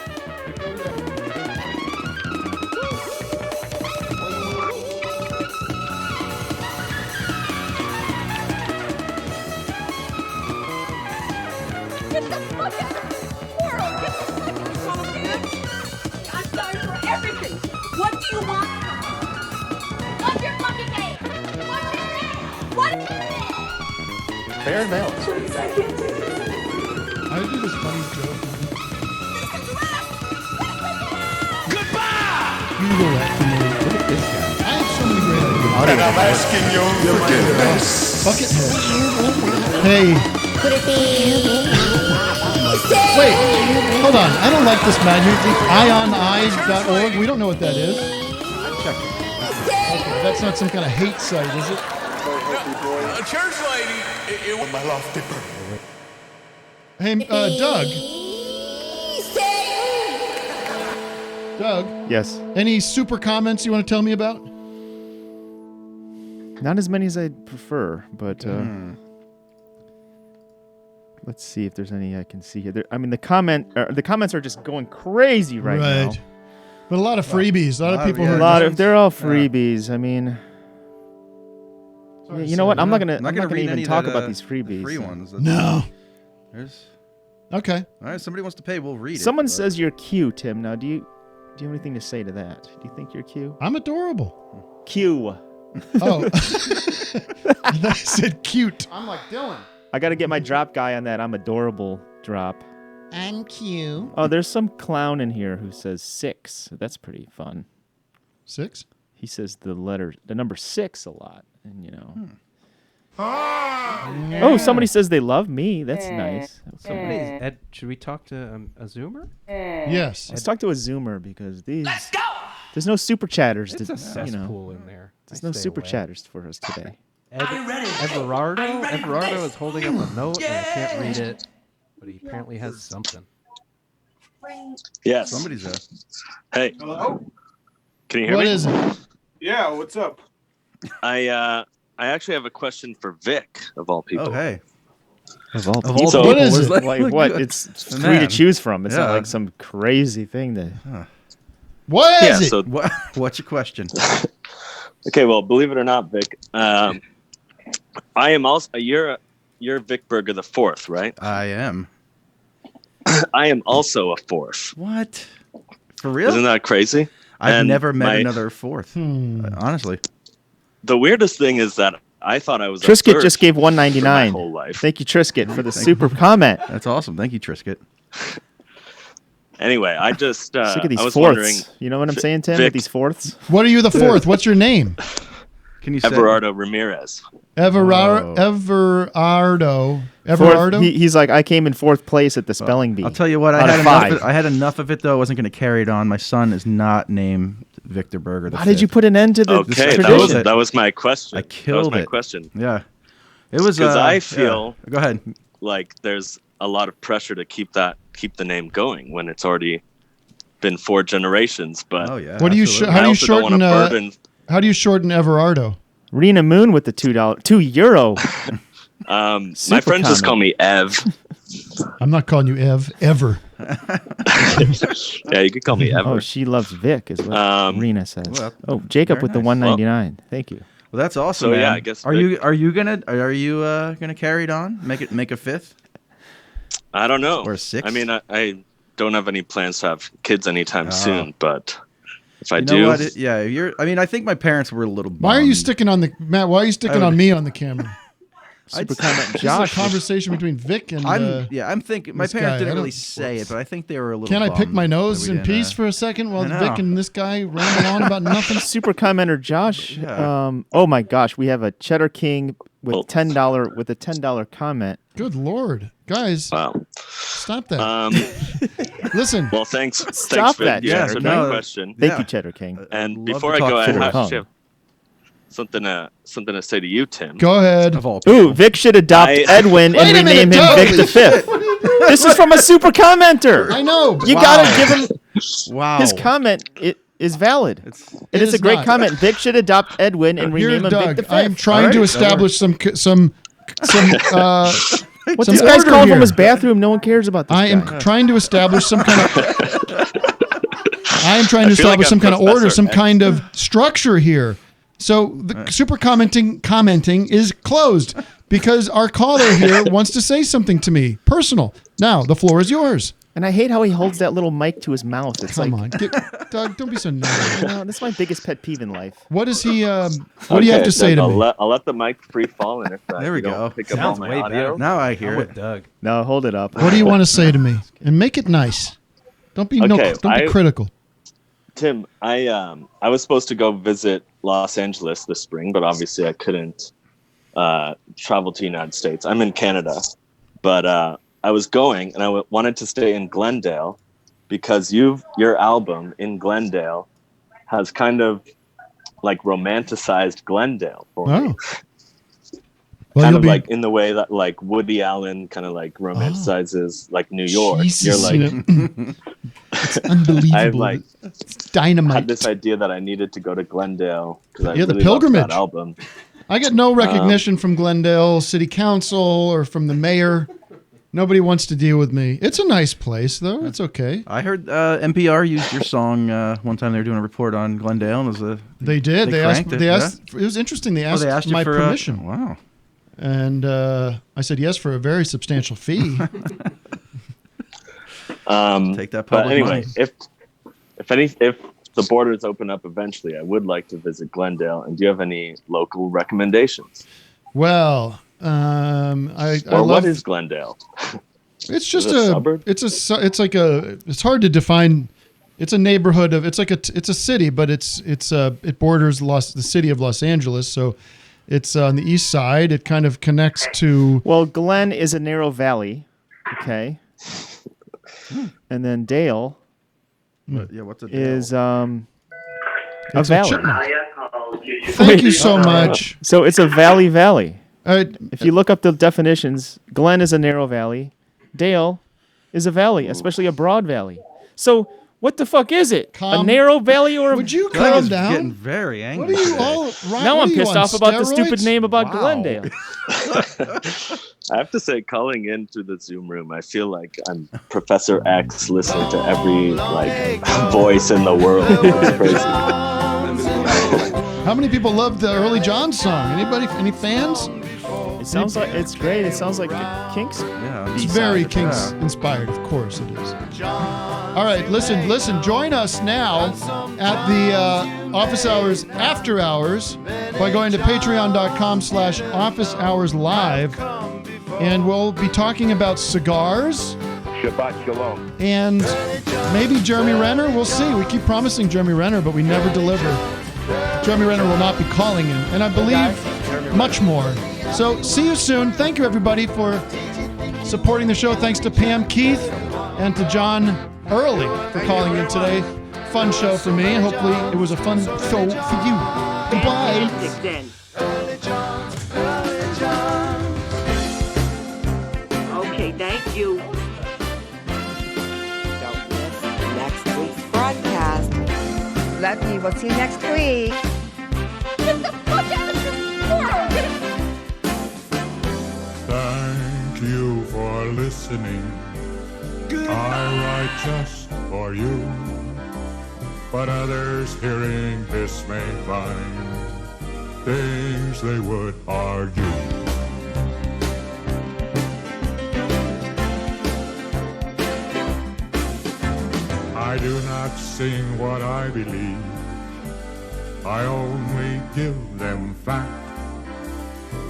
Fair and balanced. I do this funny joke. You go right to me. Look at this guy. I have so many great ideas. And I'm asking your forgiveness. Buckethead. Hey. Wait, hold on. I don't like this magic. IonEyes.org. We don't know what that is. Okay, that's not some kind of hate site, is it? A church lady. It was my love dipper. Hey, Doug. Doug. Yes. Any super comments you want to tell me about? Not as many as I'd prefer, but let's see if there's any I can see here. The comments are just going crazy right now. But a lot of freebies. A lot of people. They're all freebies. I mean. You know what? I'm not gonna even talk about these freebies. Free ones. No. There's. Okay. All right. Somebody wants to pay. We'll read it. Someone says you're cute, Tim. Now, do you have anything to say to that? Do you think you're cute? I'm adorable. Q. Oh. I said cute. I'm like Dylan. I got to get my drop guy on that. I'm adorable drop. I'm cute. Oh, there's some clown in here who says 6. That's pretty fun. 6? He says the number 6 a lot, and Oh, somebody says they love me. That's nice. Should we talk to a Zoomer? Yes. Let's talk to a Zoomer because there's no super chatters. It's a cesspool in there. There's no super chatters for us today. Everardo is holding up a note, and I can't read it, but he apparently has something. Yes. Somebody's there. Hey. Hello? Can you hear What me? is it? Yeah, what's up? I actually have a question for Vic, of all people. Oh, hey. Of all Of all people, people, What is it? like what? It's The free to man. choose from. It's not Yeah. like some crazy thing that. What is it? So What's your question? okay, well, believe it or not, Vic, I am also you're Vic Berger the fourth, right? I am. I am also a fourth. What? For real? Isn't that crazy? I've And never met my- another fourth. Honestly. The weirdest thing is that I thought I was a Trisket third just gave for my $1.99. whole life. Thank you, Trisket, for the super comment. That's awesome. Thank you, Trisket. Anyway, I just Sick of these I was fourths. wondering, You know what I'm saying, Tim? Vic- With these fourths. What are you the fourth? What's your name? Can you say? Everardo Ramirez. Everardo. Fourth, he's like, I came in fourth place at the spelling bee. I'll tell you what. Out of five. I had enough of it though. I wasn't going to carry it on. My son is not named Victor Berger. Why did you put an end to the Okay, tradition? that was my question. I That was killed my it. question. Yeah, it was Because I yeah. feel Go ahead. like there's a lot of pressure to keep the name going when it's already been 4 generations. But Oh yeah. What do you? absolutely. How I do you also don't shorten? want to burden. How do you shorten Everardo? Rena Moon with the €2. My Super friends just comment. call me Ev. I'm not calling you Ev ever. Yeah, you could call me Ever. Oh, she loves Vic, is what Rena says. well, Oh, Jacob very with the nice. $1.99. Thank you. Well, that's awesome. So, yeah, man. I guess Are Vic- you gonna carry it on? Make a fifth? I don't know. Or a 6th? I mean, I don't have any plans to have kids anytime Oh. soon, but if I You do, know what? I mean, I think my parents were a little. Why are you bummed. sticking on the Matt? Why are you sticking on me on the camera? Super comment. This Josh. is a conversation between Vic and. I'm thinking my this parents guy. didn't I really don't- say it, but I think they were a little. Can I pick bummed my that nose we in didn't, peace for a second while I know. Vic and this guy ramble on about nothing? Super commenter Josh. Yeah. Oh my gosh, we have a Cheddar King with $10 with a $10 comment. Good lord, guys! wow. Stop that. Listen, Well, thanks. Stop Vic. that, You Cheddar answered King. my question. Thank Yeah. you, Cheddar King. And love before to I talk go, I forward. have something to say to you, Tim. go ahead. Of all people. Ooh, Vic should adopt Edwin Wait and a minute, rename him Toby. Vic the Fifth. This is from a super commenter. I know. You Wow. gotta give him Wow. his comment. It is valid. It it is a is great not. comment. Vic should adopt Edwin and Here, rename him Doug. Vic the I am Fifth. trying All to right, establish some. What's Some this guy's order calling from here. his bathroom? No one cares about this I am guy. trying to establish some kind of. I am trying to I feel like establish some I'm kind of order, Professor some X. kind of structure here. So the super commenting is closed because our caller here wants to say something to me, personal. Now the floor is yours. And I hate how he holds that little mic to his mouth. It's Come like, on, Doug, don't be so nice. you know, that's my biggest pet peeve in life. What is he? What do you have to say to I'll me? I'll let the mic free fall, and if There we you don't go. pick up Sounds all my way audio, better. Now I I'm hear with it. Doug. No, hold it up. What do you want to say to me? And make it nice. Don't be Okay, don't be critical. Tim, I was supposed to go visit Los Angeles this spring, but obviously I couldn't travel to the United States. I'm in Canada, but I was going, and I wanted to stay in Glendale because your album in Glendale has kind of like romanticized Glendale for me. Oh. Well, Kind you'll of be like in the way that like Woody Allen kind of like romanticizes like New York. Jesus, You're like, you know, it's unbelievable. I've like It's dynamite. had this idea that I needed to go to Glendale because I Yeah, the really loved pilgrimage. that album. I get no recognition from Glendale City Council or from the mayor. Nobody wants to deal with me. It's a nice place, though. It's okay. I heard NPR used your song one time. They were doing a report on Glendale. And it was They did. They asked. cranked it, They asked. yeah? It was interesting. They Oh, asked, they asked you my for permission. Wow. And I said yes for a very substantial fee. Take that But public anyway, money. if the borders open up eventually, I would like to visit Glendale. And do you have any local recommendations? Well, I Or love. what is Glendale? It's just it a a. suburb? It's like a. It's hard to define. It's a neighborhood of. It's like it's a city, but it borders the city of Los Angeles. So, it's on the east side. It kind of connects to. Well, Glen is a narrow valley. Okay. And then Dale Yeah, what's a is a It's a valley. chipmunk. Thank you so much. So it's a valley. Uh, If you look up the definitions, Glen is a narrow valley. Dale is a valley, especially a broad valley. So What the fuck is it? A Calm- narrow valley or a Would you Greg calm is down? getting very angry. What are you today. all right? Now what I'm are you pissed on off about the stupid steroids? name about Wow. Glendale. I have to say, calling into the Zoom room, I feel like I'm Professor X listening to every voice in the world. It's crazy. How many people love the early John song? Anybody? Any fans? It sounds like it's great. It sounds like a Kinks. Yeah, It's very Kinks inspired, of course it is. All right, listen. Join us now at the Office Hours After Hours by going to patreon.com/Office Hours Live, and we'll be talking about cigars. Shabbat shalom. And maybe Jeremy Renner. We'll see. We keep promising Jeremy Renner, but we never deliver. Jeremy Renner will not be calling in, and I believe much more. So see you soon. Thank you, everybody, for supporting the show. Thanks to Pam Keith and to John Early for calling in today. Fun show for me, and hopefully it was a fun show for you. Goodbye. Okay, thank you. Don't miss next week's broadcast. Love you. We'll see you next week. Get the fuck out of this world! Thank you for listening. I write just for you, but others hearing this may find things they would argue. I do not sing what I believe. I only give them fact.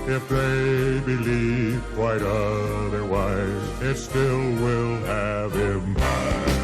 If they believe quite otherwise, it still will have impact.